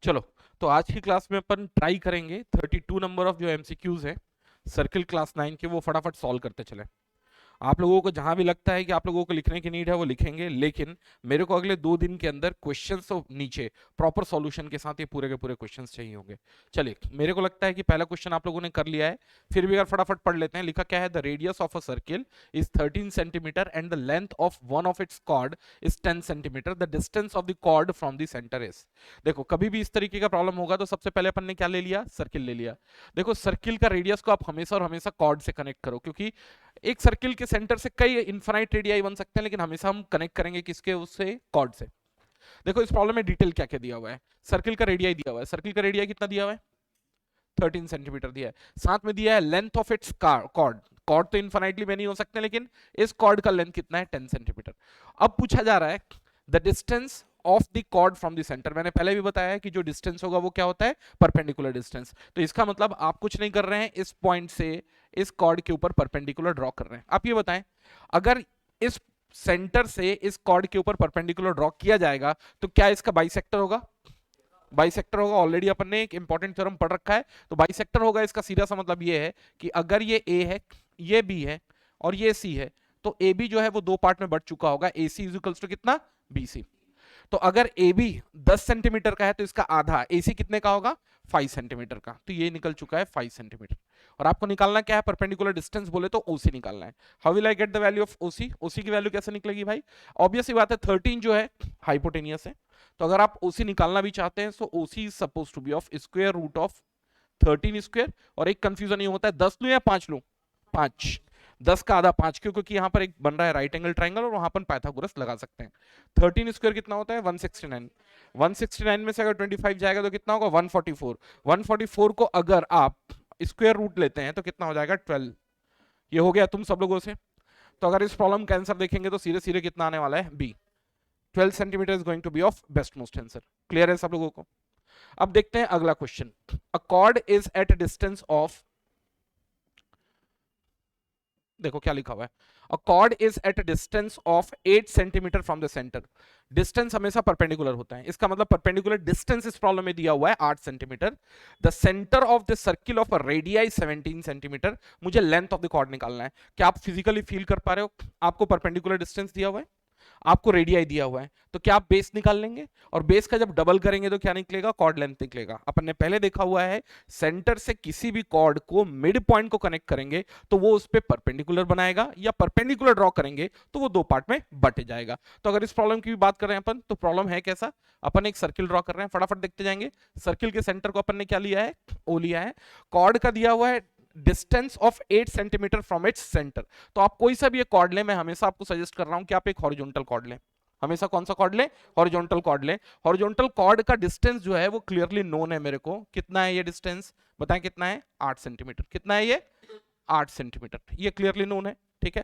चलो, तो आज की क्लास में अपन ट्राई करेंगे 32 नंबर ऑफ जो एमसीक्यूज है सर्किल क्लास 9 के, वो फटाफट सॉल्व करते चले। आप लोगों को जहां भी लगता है कि आप लोगों को लिखने की नीड है वो लिखेंगे, लेकिन मेरे को अगले 2 दिन के अंदर क्वेश्चंस तो नीचे प्रॉपर सॉल्यूशन के साथ ये पूरे के पूरे क्वेश्चंस चाहिए होंगे। चलिए, मेरे को लगता है कि पहला क्वेश्चन आप लोगों ने कर लिया है, फिर भी अगर फटाफट पढ़ लेते हैं। लिखा क्या है? The radius of a circle is 13 centimetre and the length of one of its chord is 10 centimetre. The distance of the chord from the centre is. देखो, कभी भी इस तरीके का प्रॉब्लम होगा तो सबसे पहले अपन ने क्या ले लिया? सर्किल ले लिया। देखो, सर्किल का रेडियस को आप हमेशा और हमेशा कॉर्ड से कनेक्ट करो, क्योंकि एक सर्किल के सेंटर से कई इनफाइनाइट रेडियाई बन सकते हैं, लेकिन हमेशा हम कनेक्ट करेंगे किसके? उससे, कॉर्ड से। देखो, इस प्रॉब्लम में डिटेल क्या क्या दिया हुआ है। सर्किल का रेडियाई दिया हुआ है। सर्किल का रेडियाई कितना दिया हुआ है? 13 सेंटीमीटर दिया है। साथ में दिया है length of its chord. Chord तो इनफाइनाइटली में नहीं हो सकते, लेकिन इस कॉर्ड का लेंथ कितना है? 10 सेंटीमीटर। अब पूछा जा रहा है the distance of the chord from the centre. मैंने पहले भी बताया है कि जो डिस्टेंस होगा वो क्या होता है? Perpendicular distance. तो इसका मतलब आप कुछ नहीं कर रहे हैं, इस पॉइंट से इस कॉर्ड के ऊपर परपेंडिकुलर ड्रॉ कर रहे हैं। आप ये बताएं, अगर इस सेंटर से इस कॉर्ड के ऊपर परपेंडिकुलर ड्रॉ किया जाएगा तो क्या इसका बाइसेक्टर होगा? बाइसेक्टर होगा। ऑलरेडी अपन ने एक इंपॉर्टेंट थ्योरम पढ़ रखा है, तो बाइसेक्टर होगा। इसका सीधा सा मतलब ये है कि अगर ये ए है, ये बी है और ये सी है, तो ए बी जो है वो दो पार्ट में बट चुका होगा। A C is equals to कितना? B C. तो अगर ए बी 10 सेंटीमीटर का है तो इसका आधा ए सी कितने का होगा? 5 सेंटीमीटर का। तो ये निकल चुका है 5 सेंटीमीटर। और आपको निकालना क्या है? परपेंडिकुलर डिस्टेंस बोले तो ओसी निकालना है। How will I get the value of O C? O C की वैल्यू कैसे निकलेगी भाई? ऑब्वियस ही बात है, 13 जो है हाइपोटेनियस है, तो अगर आप ओसी निकालना भी चाहते हैं तो OC is suppose to be of square root of 13 square. और एक कंफ्यूजन ये होता है, 10 लूं या 5 लूं? 5। 10 का आधा 5 क्यों? क्योंकि यहां पर एक बन रहा है राइट एंगल ट्राइंगल और वहां पर पाइथागोरस लगा सकते हैं। 13 स्क्वायर कितना होता है? 169। 169 में से अगर 25 जाएगा तो कितना होगा? 144। 144 को अगर आप स्क्वायर रूट लेते हैं तो कितना हो जाएगा? 12। ये हो गया तुम सब लोगों से। तो अगर इस प्रॉब्लम का आंसर देखेंगे तो सीधे सीधे कितना आने वाला है? B. 12 centimetre is going to be of best most answer. Clear है सब लोगों को? अब देखते हैं अगला question. A chord is at distance of, देखो क्या लिखा हुआ है, a chord is at distance of 8 centimetre from the centre. Distance हमेशा परपेंडिकुलर होता है, इसका मतलब परपेंडिकुलर डिस्टेंस इस प्रॉब्लम में दिया हुआ है 8 centimetre. The centre of the circle of a radii 17 centimetre. मुझे लेंथ ऑफ द कॉर्ड निकालना है। क्या आप फिजिकली फील कर पा रहे हो? आपको परपेंडिकुलर डिस्टेंस दिया हुआ है, आपको रेडियाई दिया हुआ है, तो क्या आप बेस निकाल लेंगे? और बेस का जब डबल करेंगे तो क्या निकलेगा? कॉर्ड लेंथ निकलेगा। अपन ने पहले देखा हुआ है, सेंटर से किसी भी कॉर्ड को मिड पॉइंट को कनेक्ट करेंगे तो वो उस पर परपेंडिकुलर बनाएगा, या परपेंडिकुलर ड्रॉ करेंगे तो वो दो पार्ट में बट जाएगा। तो अगर इस प्रॉब्लम की भी बात कर रहे हैं अपन, तो प्रॉब्लम है कैसा? अपन एक सर्किल ड्रॉ कर रहे हैं, फटाफट देखते जाएंगे। सर्किल के सेंटर को अपन ने क्या लिया है? ओ लिया है। कॉर्ड का दिया हुआ है distance of 8 centimetre from its centre. तो आप कोई सा भी एक कॉर्ड लें, मैं हमेशा आपको सजेस्ट कर रहा हूं कि आप एक हॉरिजॉन्टल कॉर्ड लें। हमेशा कौन सा कॉर्ड लें? हॉरिजॉन्टल कॉर्ड लें। हॉरिजॉन्टल कॉर्ड का डिस्टेंस जो है वो क्लियरली नोन है मेरे को। कितना है ये डिस्टेंस? बताएं कितना है? 8 सेंटीमीटर। कितना है ये? 8 सेंटीमीटर। ये क्लियरली नोन है, ठीक है।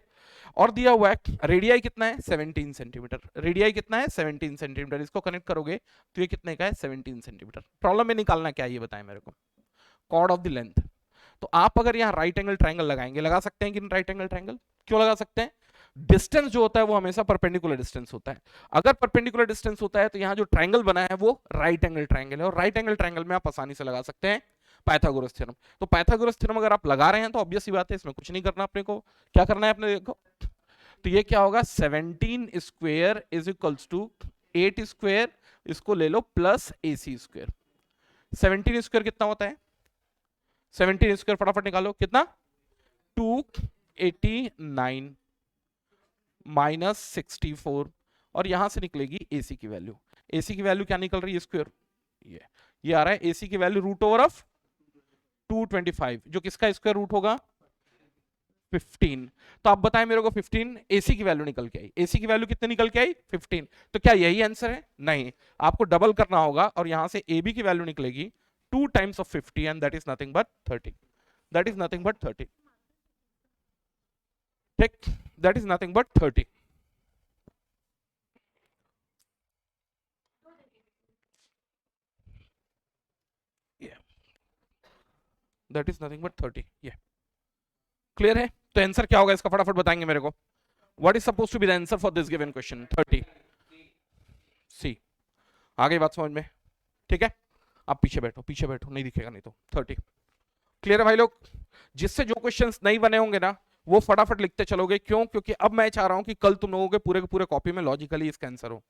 और दिया हुआ है रेडियाई कितना है? 17 सेंटीमीटर। रेडियाई कितना है? 17 सेंटीमीटर। इसको कनेक्ट करोगे तो ये कितने का है? 17 सेंटीमीटर। प्रॉब्लम में निकालना क्या है ये बताएं मेरे को? Chord of the length. तो आप अगर यहां राइट एंगल ट्राइंगल लगाएंगे, लगा सकते हैं कि राइट एंगल ट्राइंगल? क्यों लगा सकते हैं? डिस्टेंस जो होता है वो हमेशा परपेंडिकुलर डिस्टेंस होता है। अगर परपेंडिकुलर डिस्टेंस होता है तो यहां जो ट्राइंगल बना है वो राइट एंगल ट्राइंगल है, और राइट एंगल ट्राइंगल में आप आसानी से लगा सकते हैं पाइथागोरस थ्योरम। तो पाइथागोरस थ्योरम अगर आप लगा रहे हैं तो ऑब्वियस सी बात है, इसमें कुछ नहीं करना अपने को। क्या करना है अपने? देखो, तो ये क्या होगा? 17 square is equals to 8 square, इसको ले लो, प्लस AC स्क्वायर। 17 स्क्वायर कितना होता है? 17 स्क्वायर फटाफट निकालो, कितना? 289 माइनस 64, और यहां से निकलेगी AC की वैल्यू। AC की वैल्यू क्या निकल रही है? स्क्वायर। ये आ रहा है AC की वैल्यू रूट ओवर ऑफ 225, जो किसका स्क्वायर रूट होगा? 15। तो आप बताएं मेरे को, 15 AC की वैल्यू निकल के आई। AC की वैल्यू कितने निकल के आई? 15। तो क्या यही आंसर है? नहीं, आपको डबल करना होगा, और यहां से AB की वैल्यू निकलेगी 2 times of 50, and that is nothing but 30। That is nothing but 30। ठीक, that is nothing but 30। That is nothing but 30। ये क्लियर है? तो आंसर क्या होगा इसका? फटाफट बताएंगे मेरे को। What is suppose to be the answer for this given question? 30। C. आ गई बात समझ में? ठीक है। आप पीछे बैठो, नहीं दिखेगा नहीं तो 30। क्लियर है भाई लोग? जिससे जो क्वेश्चंस नहीं बने होंगे ना वो फटाफट लिखते चलोगे। क्यों? क्योंकि अब मैं चाह रहा हूं कि कल तुम लोगों के पूरे कॉपी में लॉजिकली इसका आंसर हो।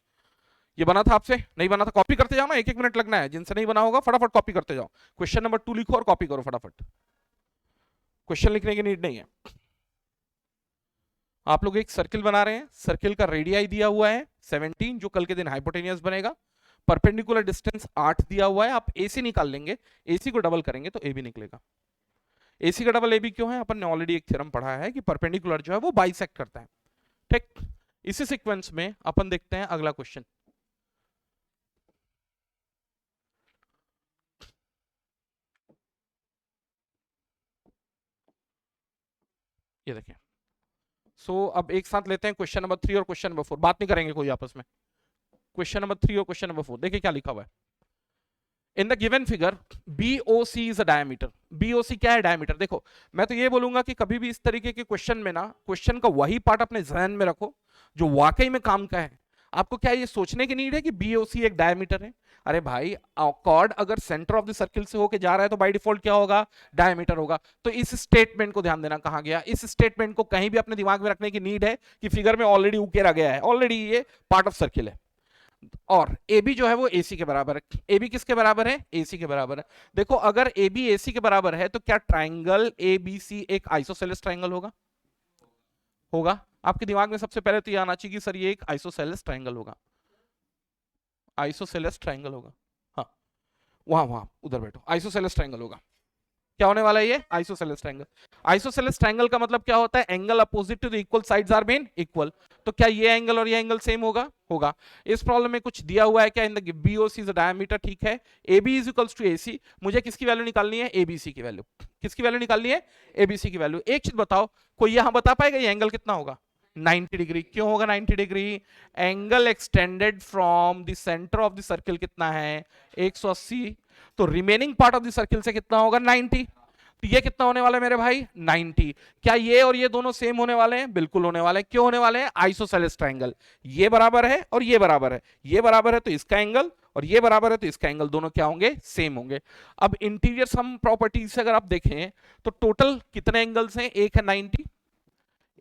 ये बना था आपसे? नहीं बना था? कॉपी करते जाओ ना, एक एक मिनट लगना है। जिनसे नहीं बना होगा फटाफट कॉपी करते जाओ। क्वेश्चन नंबर 2 लिखो और कॉपी करो फटाफट। क्वेश्चन लिखने की नीड नहीं है। आप लोग एक सर्किल बना रहे हैं, सर्किल का रेडियाई दिया हुआ है 17 जो कल के दिन हाइपोटेनियस बनेगा। परपेंडिकुलर डिस्टेंस 8 दिया हुआ है। आप एसी निकाल लेंगे, एसी को डबल करेंगे तो ए भी निकलेगा। एसी का डबल ए बी क्यों है? अपन ने ऑलरेडी एक थ्योरम पढ़ा है कि परपेंडिकुलर जो है वो बाइसेक्ट करता है। ठीक, इसी सीक्वेंस में अपन देखते हैं अगला क्वेश्चन। ये देखें। अब एक साथ लेते हैं क्वेश्चन नंबर 3 और क्वेश्चन नंबर 4, बात नहीं करेंगे कोई आपस में। क्वेश्चन नंबर 3 और क्वेश्चन नंबर 4 देखिए क्या लिखा हुआ है। In the given figure BOC is a diameter. BOC क्या है? डायमीटर। देखो मैं तो ये बोलूंगा कि कभी भी इस तरीके के क्वेश्चन में ना क्वेश्चन का वही पार्ट अपने जहन में रखो जो वाकई में काम का है। आपको क्या ये सोचने की नीड है कि BOC एक डायमीटर है? अरे भाई कॉर्ड अगर सेंटर ऑफ द सर्किल से होके जा रहा है तो बाय डिफॉल्ट क्या होगा? डायमीटर होगा। तो इस स्टेटमेंट को ध्यान देना कहा गया। इस स्टेटमेंट को कहीं भी अपने दिमाग में रखने की नीड है कि फिगर में ऑलरेडी उकेरा गया है, ऑलरेडी ये पार्ट ऑफ सर्किल है। और AB जो है वो AC के बराबर है। AB किसके बराबर है? AC के बराबर है। देखो अगर AB AC के बराबर है तो क्या ट्राइंगल ABC एक आइसोसेलेस ट्राइंगल होगा? होगा। आपके दिमाग में सबसे पहले तो ये आना चाहिए कि सर ये एक आइसोसेलेस ट्राइंगल होगा। आइसोसेलेस ट्राइंगल होगा। हाँ, वहां वहां उधर बैठो। आइसोसेलेस ट्राइंगल होगा। क्या होने वाला है? ये आइसोसेलेस ट्रायंगल। आइसोसेलेस ट्रायंगल का मतलब क्या होता है? Angle opposite to the equal sides are been equal. तो क्या ये एंगल और ये एंगल सेम होगा? होगा। इस प्रॉब्लम में कुछ दिया हुआ है क्या? In the BOC is a diameter, ठीक है। AB is equals to AC। मुझे किसकी वैल्यू निकालनी है? ABC की वैल्यू। किसकी वैल्यू निकालनी है? ABC की वैल्यू। एक चीज बताओ, कोई यहां बता पाएगा ये एंगल कितना होगा? 90 डिग्री। क्यों होगा 90 degree? Angle extended from the centre of the circle कितना है? 180। तो remaining part of the circle से कितना होगा? 90। तो ये कितना होने वाला है मेरे भाई? 90। क्या ये और ये दोनों सेम होने वाले हैं? बिल्कुल होने वाले हैं। क्यों होने वाले हैं? Isosceles triangle. ये बराबर है और ये बराबर है। ये बराबर है तो इसका एंगल, और ये बराबर है तो इसका एंगल, दोनों क्या होंगे? सेम होंगे। अब इंटीरियर सम प्रॉपर्टीज से अगर आप देखें तो टोटल कितने एंगल्स हैं? एक है 90,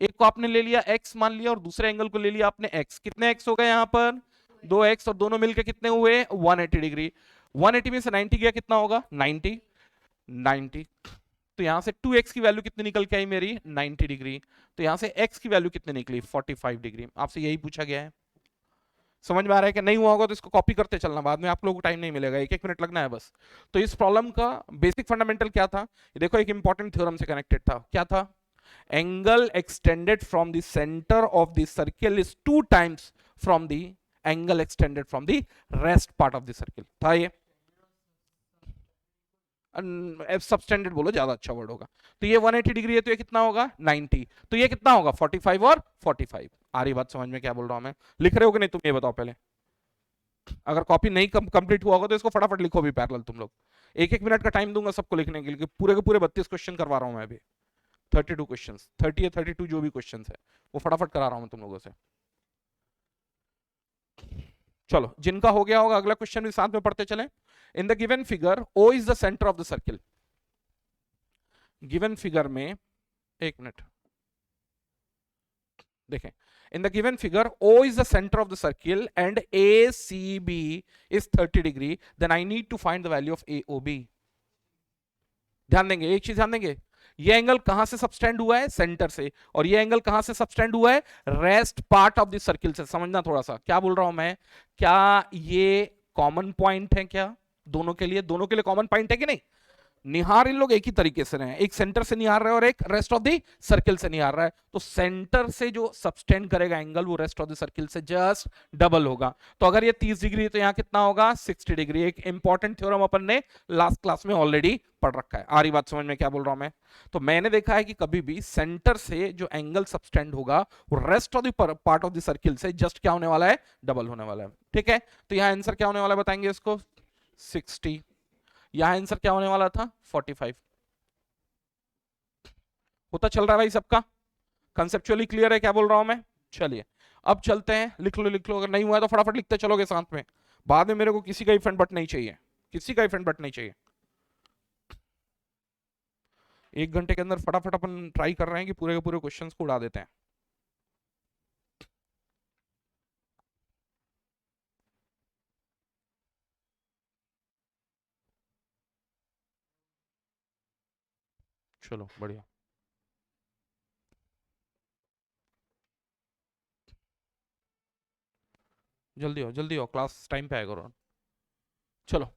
एक को आपने ले लिया x मान लिया, और दूसरे एंगल को ले लिया आपने x। कितने x हो गए यहां पर? 2x, और दोनों मिलकर कितने हुए? 180 डिग्री। 180 में से 90 गया, कितना होगा? 90। 90। तो यहां से 2x की वैल्यू कितनी निकल के आई मेरी? 90 डिग्री। तो यहां से x की वैल्यू कितनी निकली? 45 डिग्री। आपसे यही पूछा गया है। समझ में आ रहा है कि नहीं? हुआ होगा तो इसको कॉपी करते चलना, बाद में आप लोगों को टाइम नहीं मिलेगा, एक एक मिनट लगना है बस। तो इस प्रॉब्लम का बेसिक फंडामेंटल क्या था? ये देखो एक इंपॉर्टेंट थ्योरम से कनेक्टेड था। क्या था? Angle extended from the centre of the circle is 2 times from the angle extended from the rest part of the circle था। ये सबस्टेंडेड बोलो, ज्यादा अच्छा वर्ड होगा। तो ये 180 डिग्री है तो ये कितना होगा? 90। तो ये कितना होगा? 45 और 45। आ रही बात समझ में? क्या बोल रहा हूं मैं? लिख रहे हो कि नहीं तुम? ये बताओ पहले। अगर कॉपी नहीं कंप्लीट हुआ होगा तो इसको फटाफट लिखो भी पैरेलल तुम लोग। एक एक मिनट का टाइम दूंगा सबको लिखने के लिए, पूरे के पूरे 32 क्वेश्चन करवा रहा हूं मैं अभी। 32 क्वेश्चन, 30 या 32 जो भी क्वेश्चन है वो फटाफट करा रहा हूं मैं तुम लोगों से। चलो जिनका हो गया होगा अगला क्वेश्चन भी साथ में पढ़ते चले। इन the given figure O is the centre of the circle. Given figure में, एक मिनट देखें। इन the given figure O is the center of the circle and ACB is 30 degree, then I need to find the value of AOB। ध्यान देंगे, एक चीज ध्यान देंगे, ये एंगल कहां से सबस्टेंड हुआ है? सेंटर से। और ये एंगल कहां से सबस्टेंड हुआ है? Rest part of the circle से। समझना थोड़ा सा क्या बोल रहा हूं मैं। क्या ये कॉमन पॉइंट है? क्या दोनों के लिए, दोनों के लिए कॉमन पॉइंट है कि नहीं? निहार इन लोग एक ही तरीके से रहे हैं, एक सेंटर से निहार रहे हैं और एक रेस्ट ऑफ द सर्किल से निहार रहा है। तो सेंटर से जो सबस्टेंड करेगा एंगल वो रेस्ट ऑफ द सर्किल से जस्ट डबल होगा। तो अगर ये 30 डिग्री है तो यहां कितना होगा? 60 डिग्री। एक इंपॉर्टेंट थ्योरम अपन ने लास्ट क्लास में ऑलरेडी पढ़ रखा है। आ रही बात समझ में? क्या बोल रहा हूं मैं? तो मैंने देखा है कि कभी भी सेंटर से जो एंगल सबस्टेंड होगा वो rest of the part of the circle से जस्ट क्या होने वाला है? डबल होने वाला है। ठीक है, तो यहां आंसर क्या होने वाला है बताएंगे इसको? 60। यहां आंसर क्या होने वाला था? 45। होता चल रहा है भाई सबका? कंसेप्चुअली क्लियर है क्या बोल रहा हूं मैं? चलिए अब चलते हैं। लिख लो लिख लो, अगर नहीं हुआ तो फटाफट लिखते चलोगे साथ में, बाद में मेरे को किसी का भी फ्रंट बट नहीं चाहिए। किसी का इफेक्ट बट नहीं चाहिए। 1 घंटे के अंदर फटाफट अपन ट्राई कर रहे हैं कि पूरे के पूरे क्वेश्चंस को उड़ा देते हैं। चलो बढ़िया, जल्दी हो, क्लास टाइम पे आएगा करो। चलो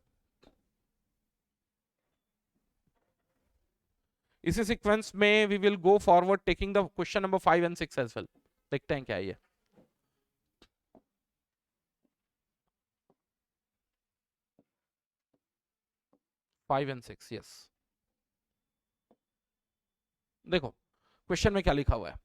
इसी सीक्वेंस में we will go forward taking the question number 5 and 6 as well. देखते हैं क्या है ये। 5 एंड 6, यस। देखो क्वेश्चन में क्या लिखा हुआ है,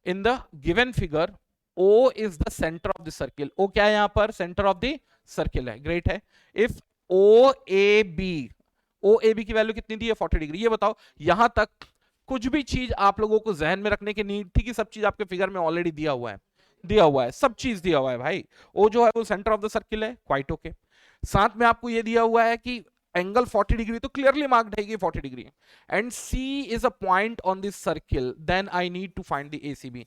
in the given figure O is the centre of the circle. O क्या है यहां पर, सेंटर ऑफ द सर्किल है, ग्रेट है। इफ ओ ए बी की वैल्यू कितनी दी है, 40 डिग्री। ये बताओ यहां तक कुछ भी चीज आप लोगों को जहन में रखने की नीड थी कि सब चीज आपके फिगर में ऑलरेडी दिया हुआ है, दिया हुआ है, सब चीज दिया हुआ है भाई। ओ जो है वो सेंटर ऑफ द सर्किल है, क्वाइट ओके। साथ में आपको ये दिया हुआ है कि एंगल 40 डिग्री, तो क्लियरली मार्क्ड है कि 40 degree, and C is a point on this circle, then I need to find the ACB.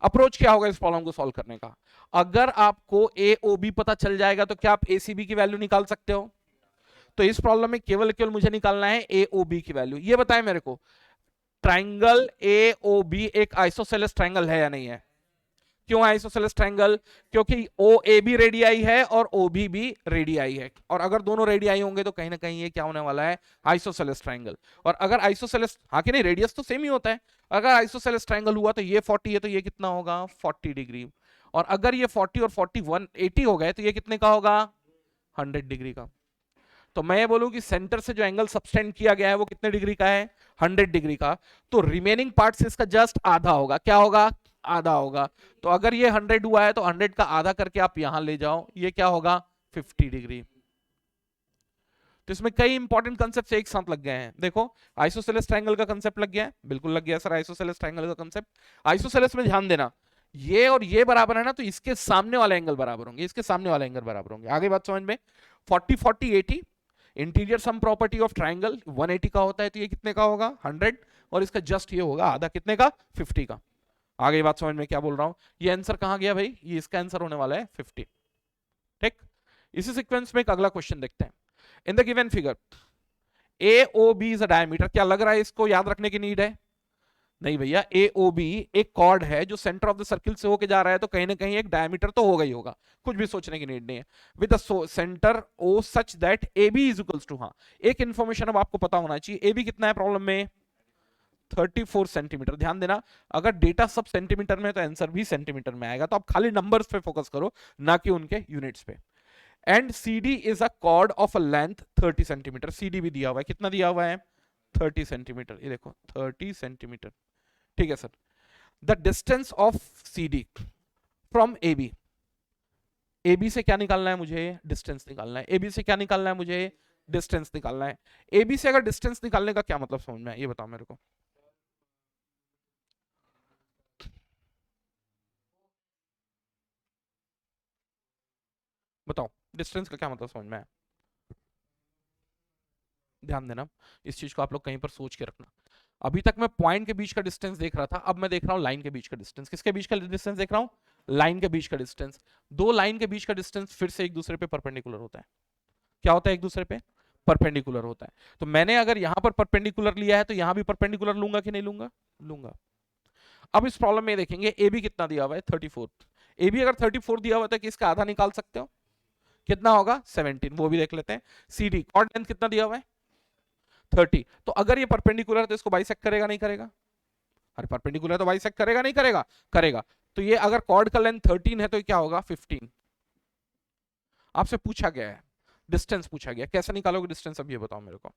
Approach क्या होगा इस प्रॉब्लम को सॉल्व करने का, अगर आपको ए ओ बी पता चल जाएगा तो क्या आप एसीबी की वैल्यू निकाल सकते हो। तो इस प्रॉब्लम में केवल केवल मुझे निकालना है ए ओ बी की वैल्यू। ये बताएं मेरे को, ट्राइंगल ए ओ बी एक आइसोसेलेस ट्राइंगल है या नहीं है। क्यों आइसोसेलेस ट्रायंगल, क्योंकि ओ ए बी रेडियाई है और ओ बी भी रेडियाई है, और अगर दोनों रेडियाई होंगे तो कहीं ना कहीं ये क्या होने वाला है, आइसोसेलेस ट्रायंगल। और अगर आइसोसेलेस, हाँ कि नहीं, रेडियस तो सेम ही होता है। अगर आइसोसेलेस ट्रायंगल हुआ तो ये 40 है तो ये कितना होगा, 40 डिग्री। और अगर ये 40 और 41 80 हो गए तो ये कितने का होगा, 100 डिग्री का। तो मैं ये बोलूं कि सेंटर से जो एंगल सबटेंड किया गया है वो कितने डिग्री का है, 100 डिग्री का। तो रिमेनिंग पार्ट से इसका जस्ट आधा होगा, क्या होगा, आधा होगा। तो अगर ये 100 हुआ है तो 100 का आधा करके आप यहां ले जाओ, ये क्या होगा, 50 डिग्री। तो इसमें कई इंपॉर्टेंट कंसेप्ट एक साथ लग गए हैं। देखो आइसोसेलेस ट्रायंगल का कंसेप्ट लग गया है, बिल्कुल लग गया सर, आइसोसेलेस ट्रायंगल का कंसेप्ट। आइसोसेलेस में ध्यान देना, ये और ये बराबर है ना, तो इसके सामने वाले एंगल बराबर होंगे, इसके सामने वाले एंगल बराबर होंगे। आगे बात समझ में, 40 40 80, interior sum property of triangle 180 का होता है, तो ये कितने का होगा, 100, और इसका जस्ट ये होगा आधा, कितने का, 50 का। आगे बात समझ में क्या बोल रहा हूं, ये आंसर कहां गया भाई, ये इसका आंसर होने वाला है 50। ठीक, इसी सीक्वेंस में एक अगला क्वेश्चन देखते हैं। In the given figure A O B is a diameter, क्या लग रहा है इसको याद रखने की नीड है, नहीं भैया। ए ओ बी एक कॉर्ड है जो सेंटर ऑफ द सर्किल से होके जा रहा है, तो कहीं ना कहीं एक डायमीटर तो होगा ही होगा, कुछ भी सोचने की नीड नहीं है। With the centre O such that A B is equals to, हाँ एक इंफॉर्मेशन अब आपको पता होना चाहिए, ए बी कितना है प्रॉब्लम में, 34 सेंटीमीटर। ध्यान देना, अगर डेटा सब सेंटीमीटर में है तो आंसर भी सेंटीमीटर में आएगा, तो आप खाली नंबर्स पे फोकस करो ना कि उनके यूनिट्स पे। And C D is a chord of a length 30 centimetre, C D भी दिया हुआ है, कितना दिया हुआ है, 30 सेंटीमीटर, ये देखो 30 सेंटीमीटर। ठीक है sir, the distance of C D from A B, A B से क्या निकालना है मुझे, डिस्टेंस निकालना है। ए बी से क्या निकालना है मुझे, डिस्टेंस निकालना है। ए बी से अगर डिस्टेंस निकालने का क्या मतलब समझ में है, ये बताओ मेरे को। बताओ डिस्टेंस का क्या मतलब समझ में है, ध्यान देना, इस चीज को आप लोग कहीं पर सोच के रखना। अभी तक मैं पॉइंट के बीच का डिस्टेंस देख रहा था, अब मैं देख रहा हूं लाइन के बीच का डिस्टेंस। किसके बीच का डिस्टेंस देख रहा हूं, लाइन के बीच का डिस्टेंस। दो लाइन के बीच का डिस्टेंस फिर से एक दूसरे पे परपेंडिकुलर होता है, क्या होता है, एक दूसरे पे परपेंडिकुलर होता है। तो मैंने अगर यहां पर परपेंडिकुलर लिया है तो यहां भी परपेंडिकुलर लूंगा कि नहीं लूंगा, लूंगा। अब इस प्रॉब्लम में देखेंगे ए बी कितना दिया हुआ है, 34। ए बी अगर 34 दिया हुआ था कि इसका आधा निकाल सकते हो, कितना होगा, 17, वो भी देख लेते हैं। सी डी कॉर्ड लेंथ कितना दिया हुआ है, 30। तो अगर ये परपेंडिकुलर है तो इसको बाइसेक्ट करेगा नहीं करेगा, अरे परपेंडिकुलर तो बाइसेक्ट करेगा नहीं करेगा, करेगा। तो ये अगर कॉर्ड का लेंथ 13 है तो ये क्या होगा, 15। आपसे पूछा गया है, डिस्टेंस पूछा गया, कैसे निकालोगे डिस्टेंस, अब ये बताओ मेरे को।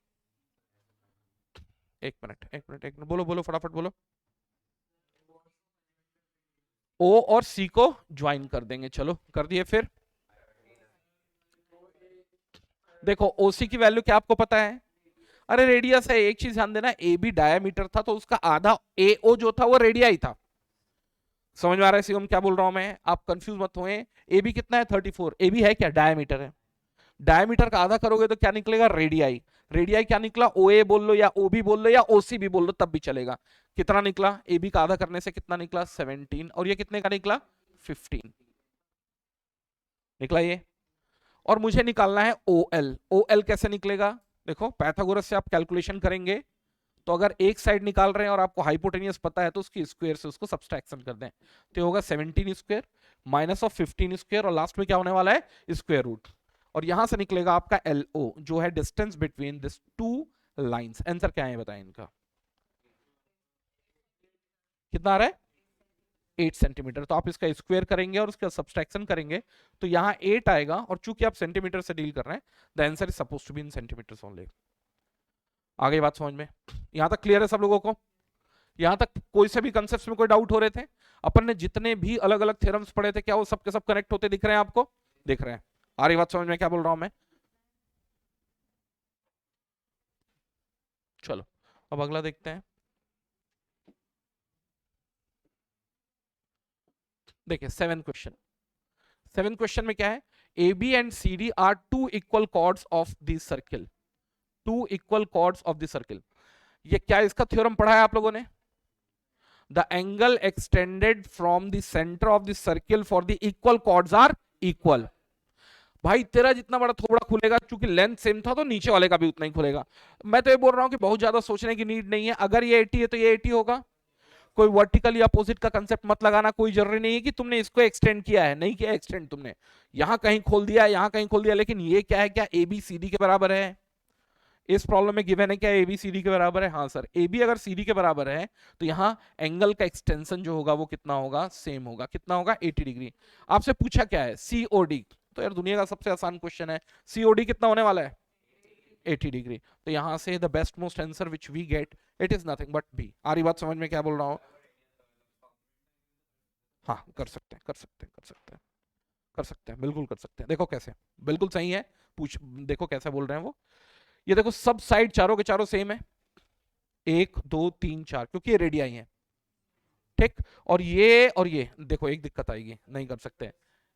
एक मिनट एक मिनट एक मिनट, बोलो बोलो फटाफट बोलो। ओ और सी को ज्वाइन कर देंगे, चलो कर दिए। फिर देखो ओसी की वैल्यू क्या आपको पता है, अरे रेडियस है। एक चीज ध्यान देना, ए बी डायमीटर था तो उसका आधा ए ओ जो था वो रेडियाई था। समझ में आ रहा है शिवम क्या बोल रहा हूं मैं, आप कंफ्यूज मत होए। ए बी कितना है, 34, ए बी है क्या, डायमीटर है। डायमीटर का आधा करोगे तो क्या निकलेगा, रेडियाई। रेडियाई क्या निकला, ओए बोल लो या ओबी बोल लो या ओसी भी बोल लो तब भी चलेगा। कितना निकला, एबी का आधा करने से कितना निकला, 17, और ये कितने का निकला, 15 निकला ये। और मुझे निकालना है ओएल। ओएल कैसे निकलेगा, देखो पाइथागोरस से आप कैलकुलेशन करेंगे तो अगर एक साइड निकाल रहे हैं और आपको हाइपोटेनियस पता है तो उसकी स्क्वायर से उसको सब्सट्रैक्शन कर दें, तो होगा 17 स्क्वायर माइनस ऑफ 15 स्क्वायर, और लास्ट में क्या होने वाला है, स्क्वायर रूट। और यहां से निकलेगा आपका LO जो है distance between this two lines. Answer क्या है बताएं इनका, कितना आ रहा है, 8 सेंटीमीटर। तो आप इसका स्क्वायर करेंगे और उसका सब्सट्रैक्शन करेंगे तो यहाँ 8 आएगा, और चूंकि आप सेंटीमीटर से डील कर रहे हैं the answer is suppose to be in centimetre only. आगे बात समझ में, यहां तक क्लियर है सब लोगों को, यहां तक कोई से भी कंसेप्ट में कोई डाउट हो रहे थे, अपन ने जितने भी अलग अलग थ्योरम्स पढ़े थे क्या वो सब के सब कनेक्ट होते दिख रहे हैं आपको, दिख रहे हैं, आ रही बात समझ में क्या बोल रहा हूं मैं। चलो अब अगला देखते हैं। देखिए 7 क्वेश्चन, 7 क्वेश्चन में क्या है, A B and C D are two equal chords of this circle, two equal chords of this circle. ये क्या इसका थ्योरम पढ़ा है आप लोगों ने, the angle extended from the centre of the circle for the equal chords are equal. भाई तेरा जितना बड़ा थोड़ा खुलेगा, चूंकि लेंथ सेम था तो नीचे वाले का भी उतना ही खुलेगा। मैं तो ये बोल रहा हूं कि बहुत ज्यादा सोचने की नीड नहीं है, अगर ये 80 है तो ये 80 होगा। कोई वर्टिकली अपोजिट का कंसेप्ट मत लगाना, कोई जरूरी नहीं है कि तुमने इसको एक्सटेंड किया है, नहीं किया एक्सटेंड तुमने, यहां कहीं खोल दिया, यहां कहीं खोल दिया, लेकिन ये क्या है, क्या ए बी सी डी के बराबर है। इस प्रॉब्लम में गिवन है क्या ए बी सी डी के बराबर है, हाँ सर, ए बी अगर सी डी के बराबर है तो यहाँ एंगल का एक्सटेंशन जो होगा वो कितना होगा, सेम होगा, कितना होगा, 80 डिग्री। आपसे पूछा क्या है, सीओडी, तो यार दुनिया का सबसे आसान क्वेश्चन है, सीओडी कितना होने वाला है, 80 डिग्री। तो यहां से the best most answer which we get it is nothing but B. आ रही बात समझ में क्या बोल रहा हूं, हाँ कर सकते हैं, कर सकते हैं, कर सकते हैं, कर सकते हैं, बिल्कुल कर सकते हैं। देखो कैसे, बिल्कुल सही है, पूछ देखो कैसे बोल रहे हैं वो। ये देखो सब साइड चारों के चारों सेम है, 1 2 3 4, क्योंकि ये रेडियाई है, ठीक। और ये देखो एक दिक्कत आएगी, नहीं कर सकते,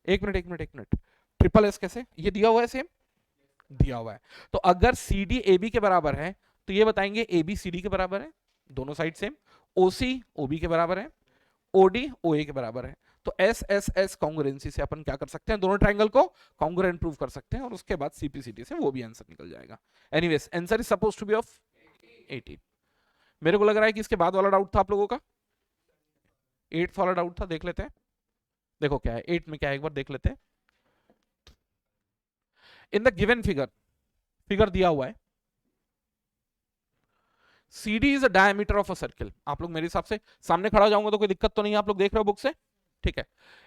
एक मिनट एक मिनट एक मिनट, ट्रिपल एस कैसे, ये दिया हुआ है सेम, दिया हुआ है। तो अगर सी डी ए बी के बराबर है तो ये बताएंगे ए बी सी डी के बराबर है, दोनों साइड सेम, ओसी ओबी के बराबर है, ओडी ओए के बराबर है। तो एस एस एस कॉन्ग्रुएंसी से अपन क्या कर सकते हैं, दोनों ट्रायंगल को कॉन्ग्रुएंट प्रूव कर सकते हैं, और उसके बाद सीपीसीटी से वो भी आंसर निकल जाएगा। Anyways answer is suppose to be of 18। मेरे को लग रहा है कि इसके बाद वाला डाउट था आप लोगों का, 8th वाला डाउट था, देख लेते हैं, देखो क्या है 8 में क्या है एक बार देख लेते हैं। In the given figure, figure दिया हुआ है, CD is a diameter of a circle. आप लोग मेरे हिसाब से सामने खड़ा हो जाऊंगा तो कोई दिक्कत तो नहीं है, आप लोग देख रहे हो बुक से, ठीक है।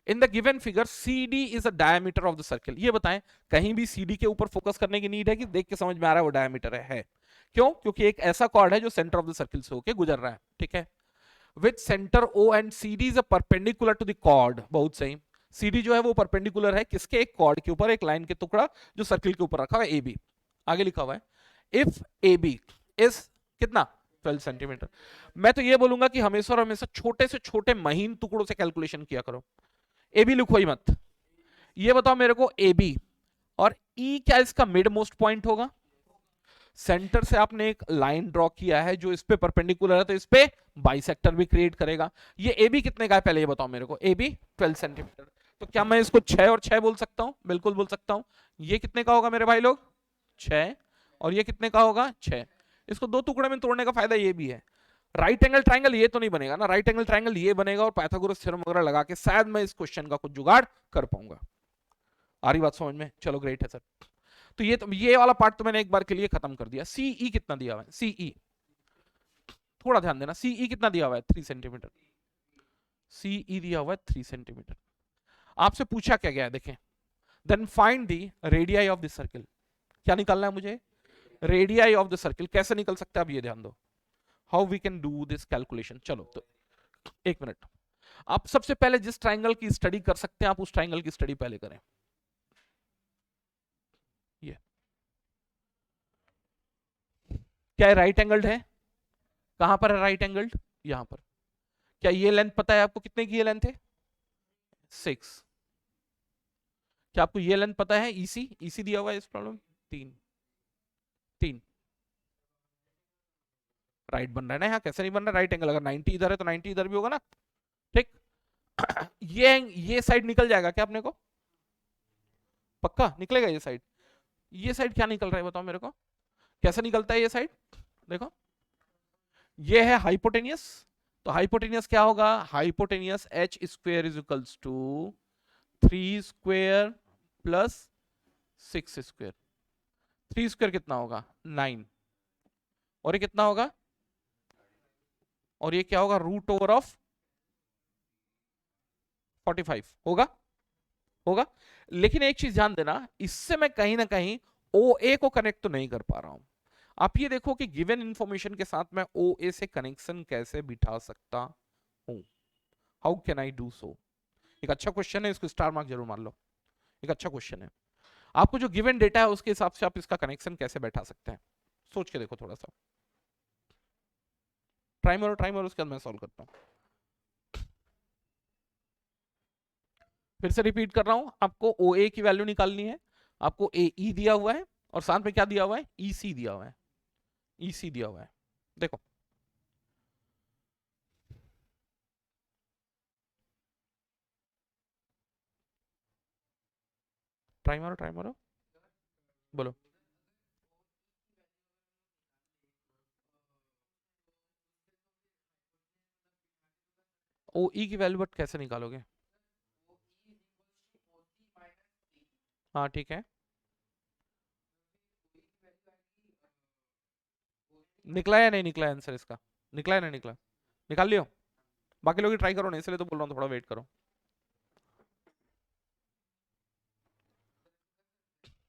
In the given figure CD is a diameter of the circle. ये बताएं कहीं भी CD के ऊपर फोकस करने की नीड है कि देख के समझ में आ रहा है वो डायमीटर है, क्यों, क्योंकि एक ऐसा कॉर्ड है जो सेंटर ऑफ द सर्किल से होकर गुजर रहा है, ठीक है। Which centre O and CD is a perpendicular to the chord, बहुत सही। CD जो है वो परपेंडिकुलर है किसके, एक कॉर्ड के ऊपर, एक लाइन के टुकड़ा जो सर्किल के ऊपर रखा हुआ है AB। आगे लिखा हुआ है इफ AB इज कितना, 12 सेंटीमीटर। मैं तो ये बोलूंगा कि हमेशा और हमेशा छोटे से छोटे महीन टुकड़ों से कैलकुलेशन किया करो, ए बी लिखो ही मत। ये बताओ मेरे को ए बी और ई क्या इसका मिड मोस्ट पॉइंट होगा, सेंटर से आपने एक लाइन ड्रॉ किया है जो इस पे परपेंडिकुलर है तो इस पे बाइसेक्टर भी क्रिएट करेगा। ये ए बी कितने का है पहले ये बताओ मेरे को, ए बी 12 सेंटीमीटर। तो क्या मैं इसको 6 और 6 बोल सकता हूं, बिल्कुल बोल सकता हूं। ये कितने का होगा मेरे भाई लोग, 6, और ये कितने का होगा, 6। इसको दो टुकड़े में तोड़ने का फायदा ये भी है, राइट एंगल ट्रायंगल ये तो नहीं बनेगा ना, राइट एंगल ट्रायंगल ये बनेगा, और पाइथागोरस थ्योरम वगैरह लगा के शायद मैं इस क्वेश्चन का कुछ जुगाड़ कर पाऊंगा। आ रही बात समझ में, चलो ग्रेट है सर। तो ये वाला पार्ट तो मैंने एक बार के लिए खत्म कर दिया। सीई कितना दिया हुआ है, सीई थोड़ा ध्यान देना, सीई कितना दिया हुआ है, 3 सेंटीमीटर। सीई दिया हुआ है 3 सेंटीमीटर। आपसे पूछा क्या गया है देखें, then find the radii of the circle. क्या निकालना है मुझे, रेडियाई ऑफ द सर्किल। कैसे निकल सकता है अब ये ध्यान दो, how we can do this calculation. चलो तो एक मिनट, आप सबसे पहले जिस ट्राइंगल की स्टडी कर सकते हैं आप उस ट्राइंगल की स्टडी पहले करें। ये क्या है, राइट एंगल्ड है, कहां पर है राइट एंगल्ड, यहां पर। क्या ये लेंथ पता है आपको, कितने की ये लेंथ है, 6। क्या आपको ये लेंथ पता है? ईसी, ईसी दिया हुआ है इस प्रॉब्लम, 3 3 राइट बन रहा है ना यहाँ, कैसे नहीं बन रहा? राइट एंगल, अगर 90 इधर है तो 90 इधर भी होगा ना, ठीक। ये साइड निकल जाएगा क्या अपने को? पक्का निकलेगा ये साइड? ये साइड क्या निकल रहा है बताओ मेरे को, कैसे निकलता है ये साइड? देखो ये है हाइपोटेनियस, तो हाइपोटेनियस क्या होगा? Hypotenuse H square is equals to 3 square plus 6 square. 3 square कितना होगा? 9, और ये कितना होगा? और ये क्या होगा? रूट ओवर ऑफ 45 होगा, होगा। लेकिन एक चीज ध्यान देना, इससे मैं कहीं ना कहीं ओ ए को कनेक्ट तो नहीं कर पा रहा हूं। आप ये देखो कि गिवन इंफॉर्मेशन के साथ मैं ओ ए से कनेक्शन कैसे बिठा सकता हूं? How can I do so? एक अच्छा क्वेश्चन है, इसको स्टार मार्क जरूर मान लो, एक अच्छा क्वेश्चन है। आपको जो गिवन डेटा है उसके हिसाब से आप इसका कनेक्शन कैसे बैठा सकते हैं, सोच के देखो थोड़ा सा। ट्राई मारो उसके बाद मैं सॉल्व करता हूं। फिर से रिपीट कर रहा हूं, आपको ओ ए की वैल्यू निकालनी है। आपको ए ई दिया हुआ है और साथ में क्या दिया हुआ है? ई सी दिया हुआ है, ई सी दिया हुआ है। देखो ट्राई मारो, बोलो। ओ ई की वैल्यू बट कैसे निकालोगे? हाँ ठीक है, निकला या नहीं निकला आंसर इसका? निकला या नहीं निकला? निकाल लियो? बाकी लोग ट्राई करो, नहीं इसलिए तो बोल रहा हूँ थोड़ा वेट करो।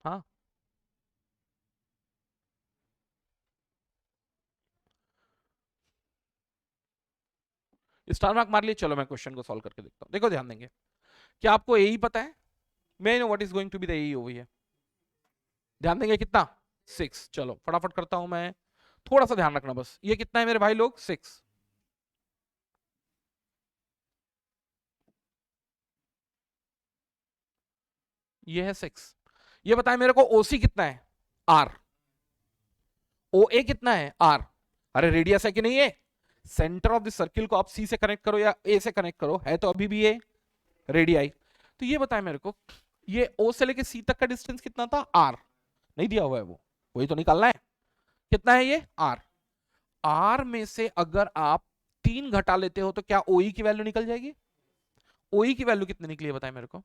हाँ स्टार मार्क मार लिए, चलो मैं क्वेश्चन को सॉल्व करके देखता हूँ। देखो ध्यान देंगे, क्या आपको यही पता है? मैं know what is going to be the A over here. ध्यान देंगे कितना? 6। चलो फटाफट करता हूं मैं, थोड़ा सा ध्यान रखना बस। ये कितना है मेरे भाई लोग? 6। ये है 6। ये बताए मेरे को ओसी कितना है? आर। ओ ए कितना है? आर। अरे रेडियस है कि नहीं है? सेंटर ऑफ द सर्किल को आप सी से कनेक्ट करो या ए से कनेक्ट करो, है तो अभी भी ये रेडियाई। तो ये बताए मेरे को, ये ओ से लेके सी तक का डिस्टेंस कितना था? आर। नहीं दिया हुआ है वो, वही तो निकालना है। कितना है ये? आर। आर में से अगर आप 3 घटा लेते हो तो क्या ओई की वैल्यू निकल जाएगी? ओई की वैल्यू कितनी निकली है बताए मेरे को?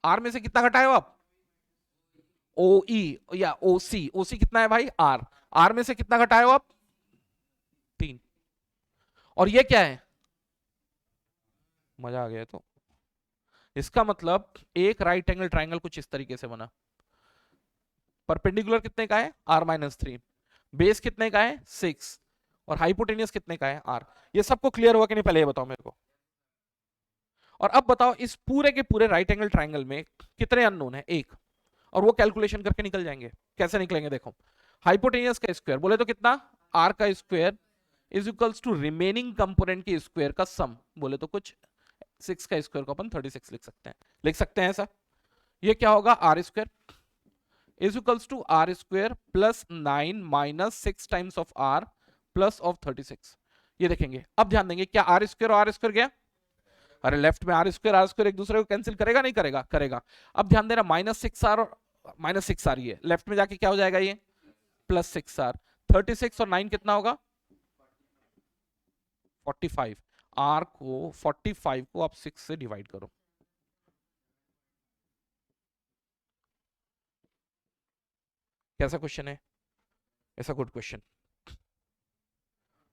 आर में से कितना घटाए हो आप? ओ ई या ओ सी, ओ सी कितना है भाई? आर। आर में से कितना घटाए हो आप? 3। और ये क्या है? मजा आ गया। तो इसका मतलब एक राइट एंगल ट्राइंगल कुछ इस तरीके से बना। परपेंडिकुलर कितने का है? r-3। बेस कितने का है? 6। और हाइपोटेनियस कितने का है? r। ये सबको क्लियर हुआ कि नहीं पहले ये बताओ मेरे को। और अब बताओ इस पूरे के पूरे राइट एंगल ट्राइंगल में कितने अननोन है? 1। और वो कैलकुलेशन करके निकल जाएंगे। कैसे निकलेंगे देखो, हाइपोटेनियस का स्क्वायर बोले तो कितना? r का square is equals to remaining component के स्क्वायर का सम, बोले तो कुछ 6 का स्क्वायर को अपन 36 लिख सकते हैं, लिख सकते हैं ऐसा। ये क्या होगा? R square is equals to r square plus 9 minus 6 times of r plus of 36। ये देखेंगे, अब ध्यान देंगे, क्या आर स्क्वायर और आर स्क्वायर गया? अरे लेफ्ट में आर स्क्वायर एक दूसरे को कैंसिल करेगा नहीं करेगा? करेगा। अब ध्यान देना, -6r और -6r, ये लेफ्ट में जाके क्या हो जाएगा? ये +6r। 36 और 9 कितना होगा? 45। आर को 45 को आप 6 से डिवाइड करो। कैसा क्वेश्चन है? ऐसा गुड क्वेश्चन।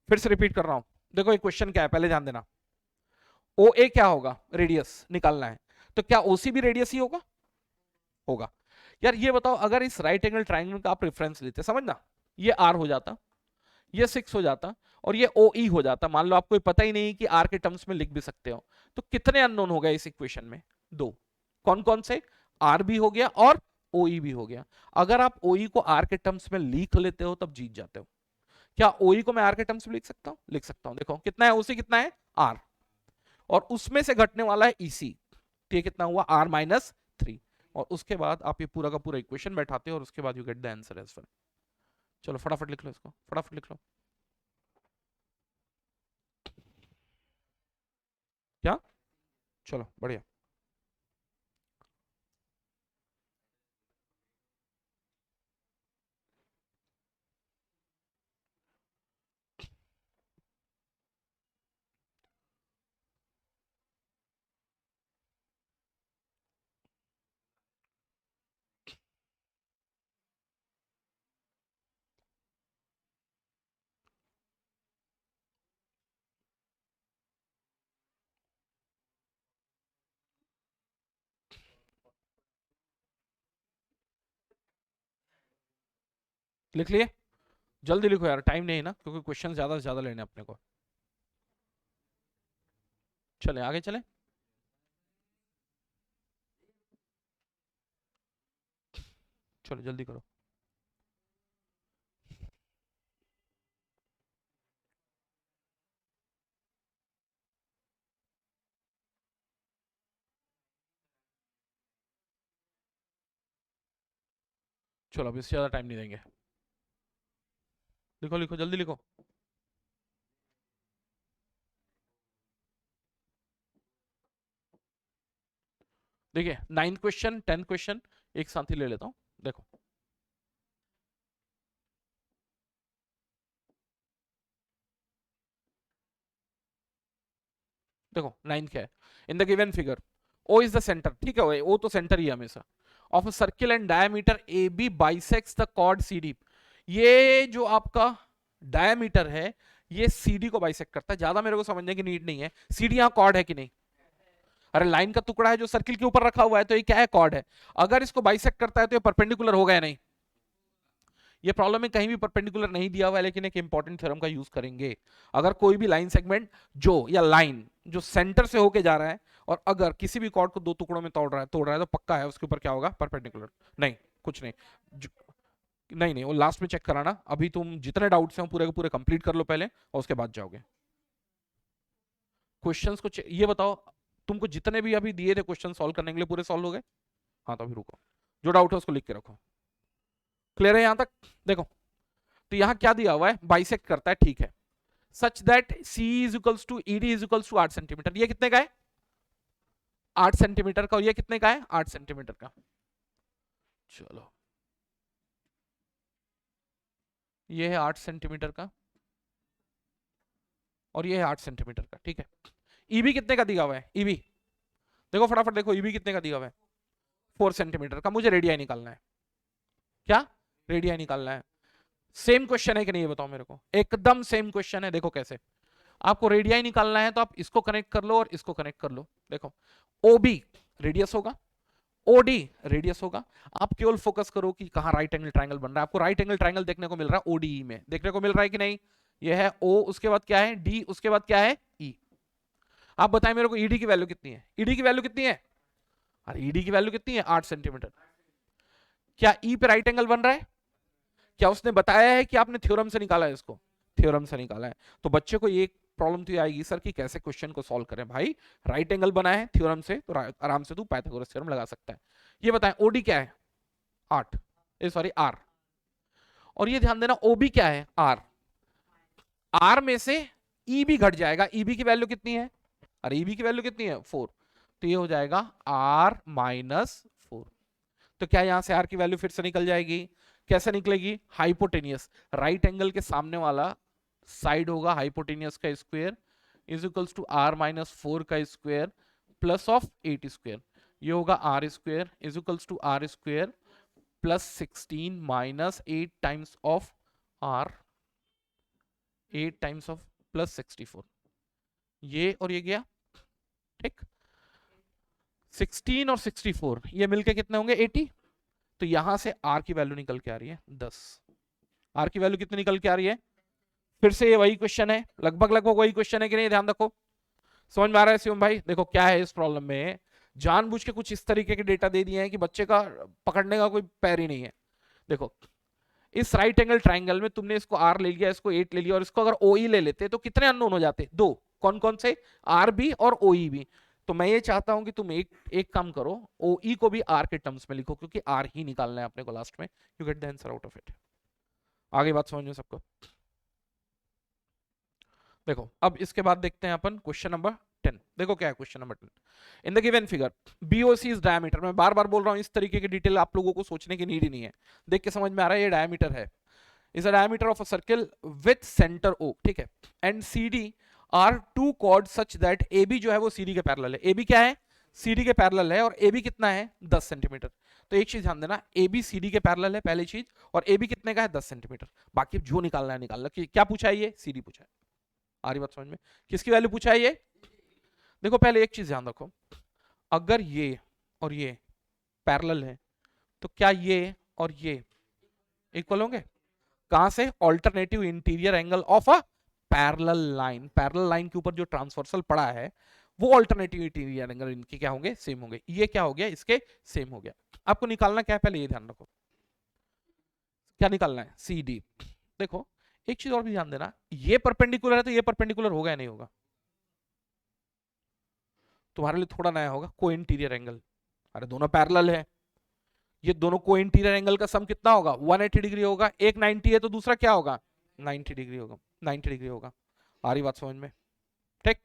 फिर से रिपीट कर रहा हूं, देखो ये क्वेश्चन क्या है पहले ध्यान देना। ओ ए क्या होगा? रेडियस निकालना है, तो क्या ओसी भी रेडियस ही होगा? होगा। यार ये बताओ, अगर इस राइट एंगल ट्राइंगल का आप रेफरेंस लेते, समझना, ये आर हो जाता, ये 6 हो जाता, और ये ओ ई हो जाता। मान लो आपको पता ही नहीं कि आर के टर्म्स में लिख भी सकते हो, तो कितने अननोन हो गए इस इक्वेशन में? 2। कौन कौन से? आर भी हो गया और ओ ई भी हो गया। अगर आप ओ ई को आर के टर्म्स में लिख लेते हो तब जीत जाते हो। क्या ओ ई को मैं आर के टर्म्स में लिख सकता हूं? लिख सकता हूं। देखो कितना है ओसी, कितना है? आर, और उसमें से घटने वाला है ईसी, तो ये कितना हुआ? r-3। और उसके बाद आप ये पूरा का पूरा इक्वेशन बैठाते हो और उसके बाद you get the answer as well. चलो फटाफट लिख लो इसको, फटाफट लिख लो। क्या? चलो बढ़िया। लिख लिए? जल्दी लिखो यार, टाइम नहीं है ना, क्योंकि क्वेश्चन ज्यादा से ज्यादा लेने हैं अपने को। चले आगे चले। चलो जल्दी करो। चलो अब इससे ज्यादा टाइम नहीं देंगे। लिखो लिखो जल्दी लिखो। देखिए 9th क्वेश्चन 10th क्वेश्चन एक साथ ही ले लेता हूं। देखो देखो 9th क्या है? In the given figure O is the centre, ठीक है, ओ तो सेंटर ही है हमेशा, of a circle and diameter A B bisects the chord C D. ये जो आपका डायमीटर है ये सीडी को बाइसेक्ट करता है, ज्यादा मेरे को समझने की नीड नहीं है। सीडी यहाँ कॉर्ड है कि नहीं? अरे लाइन का टुकड़ा है जो सर्किल के ऊपर रखा हुआ है, तो ये क्या है? कॉर्ड है। अगर इसको बाइसेक्ट करता है तो ये परपेंडिकुलर होगा या नहीं? ये प्रॉब्लम में कहीं भी परपेंडिकुलर नहीं दिया हुआ है, लेकिन एक इंपॉर्टेंट थ्योरम का यूज करेंगे। अगर कोई भी लाइन सेगमेंट जो या लाइन जो सेंटर से होके जा रहा है और अगर किसी भी कॉर्ड को दो टुकड़ों में तोड़ रहा है तो पक्का है उसके ऊपर क्या होगा? परपेंडिकुलर। नहीं कुछ नहीं। नहीं नहीं वो लास्ट में चेक कराना, अभी तुम जितने डाउट्स हैं पूरे के पूरे कंप्लीट कर लो पहले और उसके बाद जाओगे क्वेश्चंस को। ये बताओ तुमको जितने भी अभी दिए थे क्वेश्चन सॉल्व करने के लिए पूरे सॉल्व हो गए? हाँ तो अभी रुको, जो डाउट है उसको लिख के रखो। क्लियर है यहां तक? देखो तो यहां क्या दिया हुआ है? बाइसेक्ट करता है, ठीक है, such that C is equals to ED is equals to 8 centimetre. ये कितने का है? 8 सेंटीमीटर का। और ये कितने का है? 8 सेंटीमीटर का। चलो ये है 8 सेंटीमीटर का और ये है 8 सेंटीमीटर का, ठीक है। ईबी कितने का दिया हुआ है? ईबी देखो फटाफट देखो, ईबी कितने का दिया हुआ है? 4 सेंटीमीटर का। मुझे रेडियाई निकालना है। क्या? रेडियाई निकालना है। सेम क्वेश्चन है कि नहीं ये बताओ मेरे को? एकदम सेम क्वेश्चन है। देखो कैसे, आपको रेडियाई निकालना है तो आप इसको कनेक्ट कर लो और इसको कनेक्ट कर लो। देखो ओबी रेडियस होगा, ओडी रेडियस होगा। आप केवल फोकस करो कि कहां राइट एंगल ट्रायंगल बन रहा है। आपको राइट एंगल ट्रायंगल देखने को मिल रहा है ओडीई में, देखने को मिल रहा है कि नहीं? ये है ओ, उसके बाद क्या है? डी, उसके बाद क्या है? ई। आप बताएं मेरे को ईडी की वैल्यू कितनी है? ईडी की वैल्यू कितनी है? अरे ईडी की वैल्यू कितनी है? 8 सेंटीमीटर। क्या ई पे राइट एंगल बन रहा है? क्या उसने बताया है कि आपने थ्योरम से निकाला है? इसको थ्योरम से निकाला है। तो बच्चे को ये प्रॉब्लम तो आएगी सर कि कैसे क्वेश्चन को सॉल्व करें। भाई राइट एंगल बना है थ्योरम से तो आराम से तू पाइथागोरस थ्योरम लगा सकता है। ये बताएं ओडी क्या है? 8, सॉरी आर। और ये ध्यान देना ओबी क्या है? आर। आर में से ई भी घट जाएगा। ईबी की वैल्यू कितनी है? अरे ईबी की वैल्यू कितनी है? 4। तो ये हो जाएगा आर माइनस 4। तो क्या यहां से आर की वैल्यू फिर से निकल जाएगी? कैसे निकलेगी? हाइपोटेनियस, राइट एंगल के सामने वाला साइड होगा हाइपोटेनियस का square is equals to r minus 4 का स्क्वायर प्लस ऑफ 8 स्क्वायर। ये होगा r square is equals to r square plus 16 minus 8 times of r, 8 times of plus 64। ये और ये गया, ठीक। 16 और 64 ये मिलके कितने होंगे? 80। तो यहां से आर की वैल्यू निकल के आ रही है 10। आर की वैल्यू कितनी निकल के आ रही है? फिर से ये वही क्वेश्चन है, लगभग लगभग वही क्वेश्चन है कि नहीं? ध्यान रखो, समझ में आ रहा है शिवम भाई? देखो क्या है इस प्रॉब्लम में, जानबूझ के कुछ इस तरीके के डेटा दे दिए हैं कि बच्चे का पकड़ने का कोई पैर ही नहीं है। देखो इस राइट एंगल ट्राइंगल में तुमने इसको आर ले लिया, इसको 8 ले लिया और इसको अगर ओ ई ले लेते तो कितने अननोन हो जाते? 2। कौन कौन से? आर बी और ओ ई बी। तो मैं ये चाहता हूं कि तुम एक काम करो, ओ ई को भी आर के टर्म्स में लिखो, क्योंकि आर ही निकालना है अपने को लास्ट में। You get the answer out of it. आगे बात समझ में सबको? देखो अब इसके बाद देखते हैं अपन क्वेश्चन नंबर 10। देखो क्या है question number 10। In the given figure BOC is diameter. मैं बार बार बोल रहा हूं, इस तरीके की डिटेल आप लोगों को सोचने की नीड ही नहीं है, देख के समझ में आ रहा है ये डायमीटर है। Is a diameter of a circle with centre O, ठीक है, and C D are two chord such that A B जो है वो सी डी के पैरेलल है। ए बी क्या है? सी डी के पैरेलल है, और ए बी कितना है? 10 सेंटीमीटर। तो एक चीज ध्यान देना, ए बी सी डी के पैरेलल है पहली चीज, और ए बी कितने का है? 10 सेंटीमीटर। बाकी जो निकालना है निकालना। क्या पूछा है? ये सी डी पूछा है। आ रही बात समझ में? किसकी वैल्यू पूछा है ये? देखो पहले एक चीज ध्यान रखो, अगर ये और ये पैरेलल है तो क्या ये और ये इक्वल होंगे? कहां से? Alternative interior angle of a parallel line. Parallel line के ऊपर जो ट्रांसवर्सल पड़ा है वो ऑल्टरनेटिव इंटीरियर एंगल इनके क्या होंगे? सेम होंगे। ये क्या हो गया? इसके सेम हो गया। आपको निकालना क्या है पहले ये ध्यान रखो, क्या निकालना है? C D. देखो एक चीज और भी ध्यान देना, ये परपेंडिकुलर है तो ये परपेंडिकुलर होगा या नहीं होगा? तुम्हारे लिए थोड़ा नया होगा, को इंटीरियर एंगल। अरे दोनों पैरेलल है, ये दोनों को इंटीरियर एंगल का सम कितना होगा? 180 डिग्री होगा। एक 90 है तो दूसरा क्या होगा? 90 डिग्री होगा। 90 डिग्री होगा। आ रही बात समझ में? ठीक।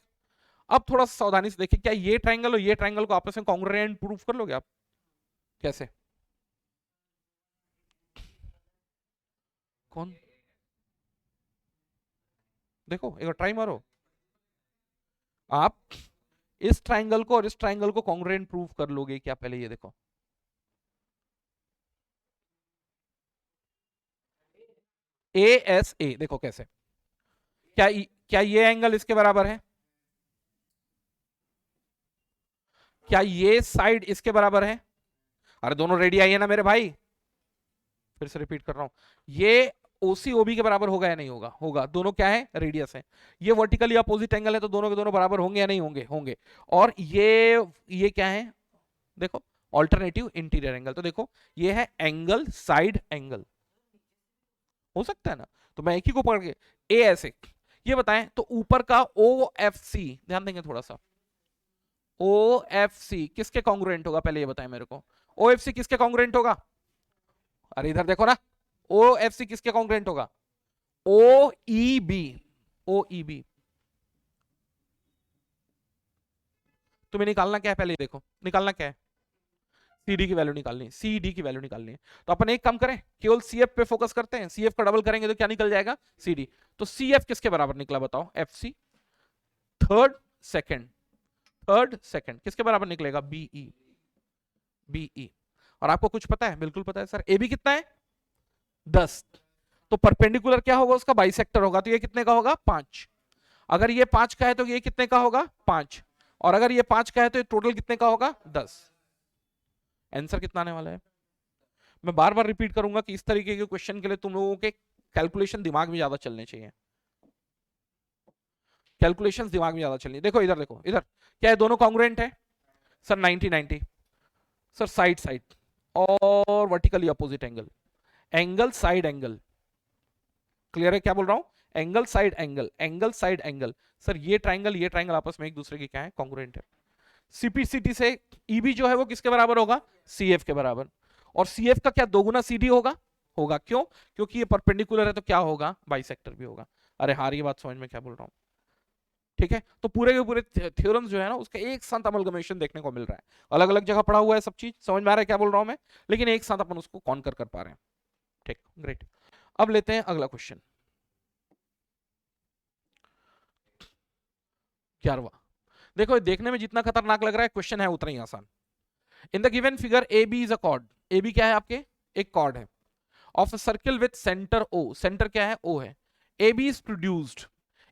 अब थोड़ा सावधानी से देखिए, क्या ये ट्राइंगल और ये ट्राइंगल को आपस में कॉन्ग्रुएंट प्रूफ कर लोगे आप? कैसे? कौन? देखो एक बार ट्राई मारो आप, इस ट्राइंगल को और इस ट्राइंगल को कॉन्ग्रुएंट प्रूफ कर लोगे क्या? पहले ये देखो, ए एस ए, देखो कैसे। क्या ये एंगल इसके बराबर है? क्या ये साइड इसके बराबर है? अरे दोनों रेडियाई है ना मेरे भाई। फिर से रिपीट कर रहा हूं, ये ओसी ओबी के बराबर होगा या नहीं होगा? होगा। दोनों क्या है? रेडियस है। ये वर्टिकली अपोजिट एंगल है तो दोनों के दोनों बराबर होंगे या नहीं होंगे? होंगे। और ये क्या है? देखो ऑल्टरनेटिव इंटीरियर एंगल। तो देखो ये है एंगल साइड एंगल, हो सकता है ना? तो मैं एक ही को पकड़ के ए ऐसे ये बताएं, तो ऊपर का ओ एफ सी, ध्यान देंगे थोड़ा सा, ओ एफ सी किसके कॉन्ग्रुएंट होगा? पहले ये बताएं मेरे को, ओ एफ सी किसके कॉन्ग्रुएंट होगा? अरे इधर देखो ना, ओ एफ सी किसके कॉन्ग्रुएंट होगा? ओ ई बी। ओ ई बी। तुम्हें निकालना क्या है पहले? देखो निकालना क्या है? सीडी की वैल्यू निकालनी है। सीडी की वैल्यू निकालनी है। तो अपन एक काम करें, केवल सीएफ पे फोकस करते हैं। सीएफ का डबल करेंगे तो क्या निकल जाएगा? सीडी। तो सीएफ किसके बराबर निकला बताओ? F C. Third second, third second किसके बराबर निकलेगा? बीई। बीई। और आपको कुछ पता है? बिल्कुल पता है सर। ए बी कितना है? 10। तो परपेंडिकुलर क्या होगा उसका? बाइसेक्टर होगा। तो ये कितने का होगा? 5। अगर ये 5 का है तो ये कितने का होगा? 5। और अगर ये 5 का है तो ये टोटल कितने का होगा? 10। आंसर कितना आने वाला है? मैं बार बार रिपीट करूंगा कि इस तरीके के क्वेश्चन के लिए तुम लोगों के कैलकुलेशन दिमाग में ज्यादा चलने चाहिए। कैलकुलेशन दिमाग में ज्यादा चलनी। देखो इधर, देखो इधर, क्या है? दोनों कॉन्ग्रुएंट है सर? 90 90 सर। साइड साइड और vertically opposite angle, angle side angle. Clear है क्या बोल रहा हूं? Angle side angle, angle side angle. Sir ये ट्राइंगल आपस में एक दूसरे के क्या है? कॉन्ग्रुएंट है। सीपीसीटी से ईबी जो है वो किसके बराबर होगा? सीएफ के बराबर। और सीएफ का क्या दोगुना सीडी होगा? होगा। क्यों? क्योंकि ये परपेंडिकुलर है तो क्या होगा? बाइसेक्टर भी होगा। अरे हार, ये बात समझ में क्या बोल रहा हूं? ठीक है, तो पूरे के पूरे थ्योरम्स जो है ना उसका एक साथ अमलगमेशन देखने को मिल रहा है। अलग अलग जगह पढ़ा हुआ है सब चीज, समझ में आ रहा है क्या बोल रहा हूं मैं? लेकिन एक साथ अपन उसको कॉन्कर कर पा रहे हैं। ठीक, ग्रेट। अब लेते हैं अगला क्वेश्चन, 11वां। देखो देखने में जितना खतरनाक लग रहा है, क्वेश्चन है उतना ही आसान। In the given figure A B is a chord. A B क्या है आपके? एक कॉर्ड है। Of a circle with centre O, centre क्या है? ओ है। A B is produced.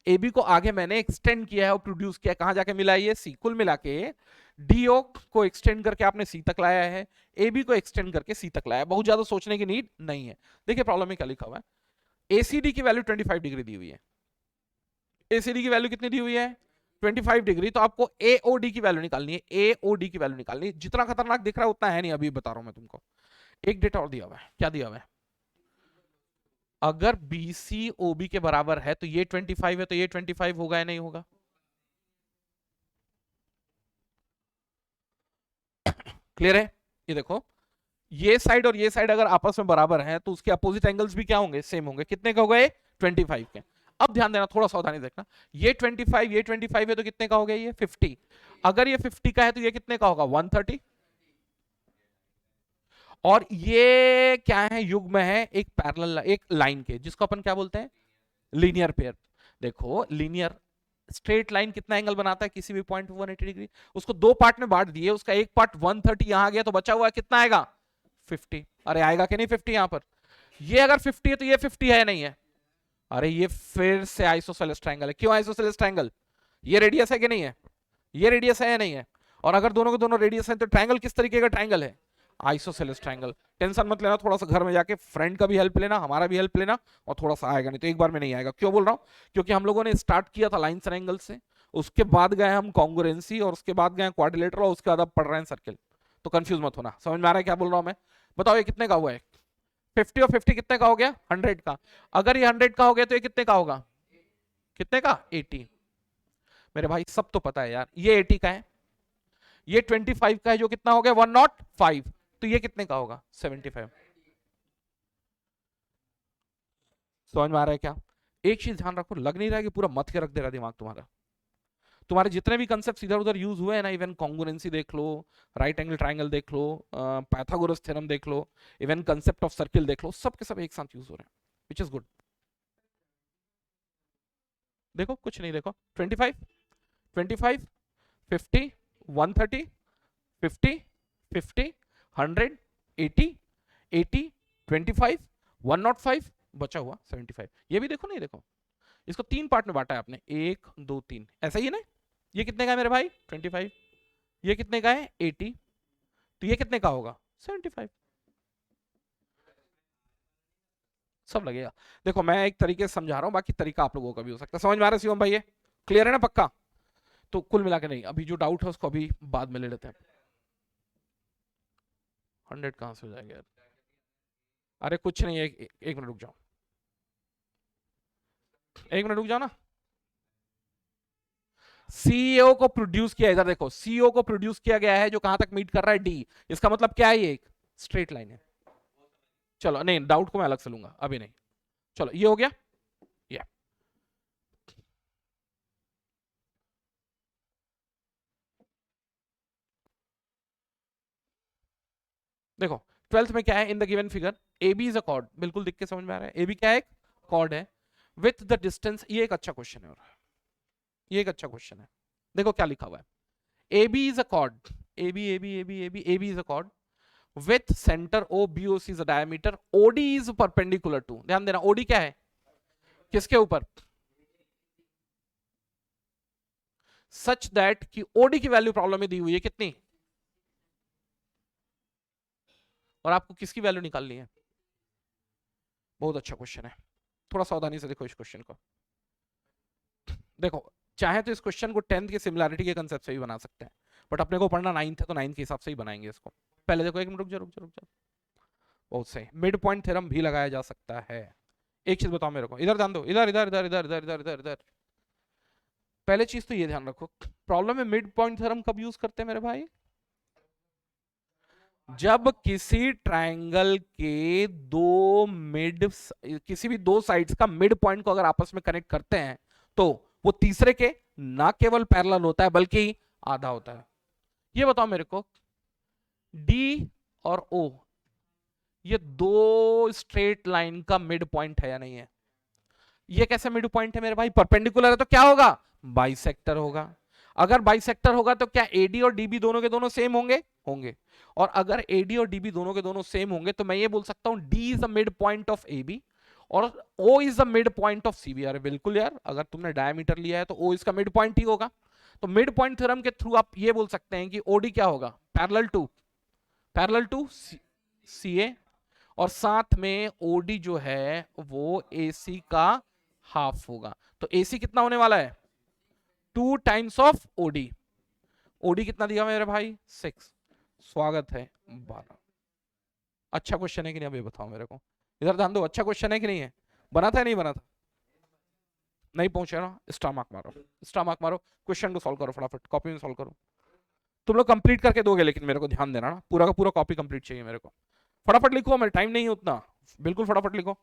A B को आगे मैंने एक्सटेंड किया है और प्रोड्यूस किया। कहां जाके मिला? ये सी। कुल मिला के डीओ को एक्सटेंड करके आपने सी तक लाया है, ए बी को एक्सटेंड करके सी तक लाया है। बहुत ज्यादा सोचने की नीड नहीं है। देखिए प्रॉब्लम में क्या लिखा हुआ है, एसीडी की वैल्यू 25 डिग्री दी हुई है। एसीडी की वैल्यू कितनी दी हुई है? 25 डिग्री। तो आपको एओडी की वैल्यू निकालनी है। एओडी की वैल्यू निकालनी है। जितना खतरनाक दिख रहा है उतना है नहीं, अभी बता रहा हूं मैं तुमको। एक डेटा और दिया हुआ है। क्या दिया हुआ है? अगर बीसी ओबी के बराबर है तो ये 25 है, तो ये 25 होगा या नहीं होगा? क्लियर है? ये देखो, ये साइड और ये साइड अगर आपस में बराबर है तो उसके अपोजिट एंगल्स भी क्या होंगे? सेम होंगे। कितने का होगा ये? 25 के। अब ध्यान देना, थोड़ा सावधानी देखना, ये 25 ये 25 है तो कितने का हो गया ये? 50। अगर ये 50 का है तो ये कितने का होगा? 130। और ये क्या है? युग्म है एक पैरेलल, एक लाइन के, जिसको अपन क्या बोलते हैं? Linear pair. देखो लीनियर स्ट्रेट लाइन कितना एंगल बनाता है किसी भी पॉइंट 180 डिग्री? उसको दो पार्ट में बांट दिए, उसका एक पार्ट 130 यहां गया तो बचा हुआ कितना आएगा? 50। अरे आएगा कि नहीं 50 यहां पर? ये अगर 50 है तो ये 50 है नहीं है? अरे ये फिर से आइसोसेलेस ट्रायंगल है। क्यों आइसोसेलेस ट्रायंगल? ये रेडियस है कि नहीं है? ये रेडियस है या नहीं है? और अगर दोनों के दोनों रेडियस है तो ट्रायंगल किस तरीके का ट्रायंगल है? Isosceles triangle. टेंशन मत लेना, थोड़ा सा घर में जाके फ्रेंड का भी हेल्प लेना, हमारा भी हेल्प लेना, और थोड़ा सा आएगा, नहीं तो एक बार में नहीं आएगा। क्यों बोल रहा हूं? क्योंकि हम लोगों ने स्टार्ट किया था लाइन्स एंड एंगल से, उसके बाद गए हम कॉन्ग्रुएंसी, और उसके बाद गए क्वाड्रिलेटरल, और उसके बाद अब पढ़ रहे हैं सर्किल। तो कंफ्यूज मत होना। समझ में आ रहा है क्या बोल रहा हूं मैं? बताओ ये कितने का हुआ है? 50 और 50 कितने का हो गया? 100 का। अगर ये 100 का हो गया तो ये कितने का होगा? कितने का? 80। मेरे भाई सब तो पता है यार, ये 80 का है, ये 25 का है जो कितना हो गया? 105। तो ये कितने का होगा? 75। समझ में आ रहा है क्या? एक चीज ध्यान रखो, लग नहीं रहा है कि पूरा मत के रख दे रहा दिमाग तुम्हारा? तुम्हारे जितने भी कंसेप्ट इधर उधर यूज हुए हैं ना, इवन कॉन्ग्रुएंसी देख लो, राइट एंगल ट्रायंगल देख लो, पाइथागोरस थ्योरम देख लो, इवन कंसेप्ट ऑफ सर्किल देख लो, सब के सब एक साथ यूज हो रहे हैं, विच इज गुड। देखो कुछ नहीं, देखो 25 25 50 130 50 50 100 80 80 25 105, बचा हुआ 75। ये भी देखो, नहीं देखो, इसको तीन पार्ट में बांटा है आपने, 1 2 3, ऐसा ही है ना? ये कितने का है मेरे भाई? 25। ये कितने का है? 80। तो ये कितने का होगा? 75। सब लगेगा। देखो मैं एक तरीके से समझा रहा हूं, बाकी तरीका आप लोगों का भी हो सकता है। समझ में आ रहा है शिवम भाई? ये क्लियर है ना पक्का? तो कुल मिला के नहीं, अभी जो डाउट है उसको अभी बाद में ले लेते हैं। 100 कहां से हो जाएगा यार? अरे कुछ नहीं, एक मिनट रुक जाओ, एक मिनट रुक जाओ ना। सीईओ को प्रोड्यूस किया, इधर देखो, सीईओ को प्रोड्यूस किया गया है जो कहां तक मीट कर रहा है? डी। इसका मतलब क्या है? ये एक स्ट्रेट लाइन है। चलो नहीं, डाउट को मैं अलग से लूंगा, अभी नहीं। चलो ये हो गया। ये देखो 12th में क्या है? In the given figure A B is a chord, बिल्कुल दिख के समझ में आ रहा है? ए बी क्या है? एक कॉर्ड है विथ द डिस्टेंस। ये एक अच्छा क्वेश्चन है, और ये एक अच्छा क्वेश्चन है। देखो क्या लिखा हुआ है, A B is a chord, A B A B A B A B A B is a chord with center O BOC is a diameter, OD is perpendicular to, ध्यान देना OD क्या है? किसके ऊपर? सच दैट कि OD की value problem में दी हुई है कितनी, और आपको किसकी वैल्यू निकालनी है? बहुत अच्छा क्वेश्चन है, थोड़ा सावधानी से देखो इस क्वेश्चन को। देखो चाहे तो इस क्वेश्चन को 10th की सिमिलैरिटी के कंसेप्ट से भी बना सकते हैं, बट अपने को पढ़ना 9th है तो 9th के हिसाब से ही बनाएंगे इसको। पहले देखो, एक मिनट रुक जा रुक जा रुक जा, बहुत सही, मिड पॉइंट थ्योरम भी लगाया जा सकता है। एक चीज बताओ मेरे को, इधर ध्यान दो, इधर इधर इधर इधर इधर इधर इधर इधर। पहले चीज तो ये ध्यान रखो, प्रॉब्लम में मिड पॉइंट थ्योरम कब यूज करते हैं मेरे भाई? जब किसी ट्रायंगल के दो मिड, किसी भी दो साइड्स का मिड पॉइंट को अगर आपस में कनेक्ट करते हैं तो वो तीसरे के ना केवल पैरेलल होता है बल्कि आधा होता है। ये बताओ मेरे को, डी और ओ ये दो स्ट्रेट लाइन का मिड पॉइंट है या नहीं है? ये कैसे मिड पॉइंट है मेरे भाई? परपेंडिकुलर है तो क्या होगा? बाइसेक्टर होगा। अगर बाइसेक्टर होगा तो क्या एडी और डीबी दोनों के दोनों सेम होंगे? होंगे। और अगर एडी और डीबी दोनों के दोनों सेम होंगे तो मैं ये बोल सकता हूं D is the mid point of A B और O is the mid point of C B. अरे बिल्कुल यार, अगर तुमने डायमीटर लिया है तो ओ इसका मिड पॉइंट ही होगा। तो मिड पॉइंट थ्योरम के थ्रू आप ये बोल सकते हैं कि ओडी क्या होगा? पैरेलल टू सी ए, और साथ में ओडी जो है वो एसी का हाफ होगा। तो एसी कितना होने वाला है? 2 टाइम्स ऑफ ओडी। ओडी कितना दिया मेरे भाई? 6। स्वागत है 12। अच्छा क्वेश्चन है कि नहीं? अभी बताओ मेरे को, इधर ध्यान दो, अच्छा क्वेश्चन है कि नहीं है? बना था या नहीं बना था? नहीं पहुंचे ना? स्टार मार्क मारो, स्टार मार्क मारो, क्वेश्चन को सॉल्व करो फटाफट, कॉपी में सॉल्व करो। तुम लोग कंप्लीट करके दोगे, लेकिन मेरे को ध्यान देना ना, पूरा का पूरा कॉपी कंप्लीट चाहिए मेरे को। फटाफट लिखो, मेरे टाइम नहीं है उतना, बिल्कुल फटाफट लिखो।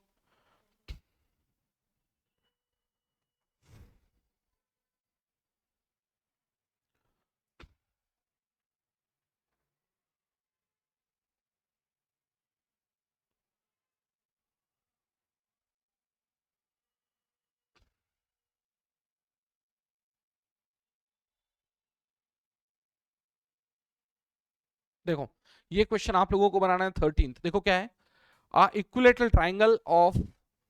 देखो ये क्वेश्चन आप लोगों को बनाना है 13th। देखो क्या है, a equilateral triangle of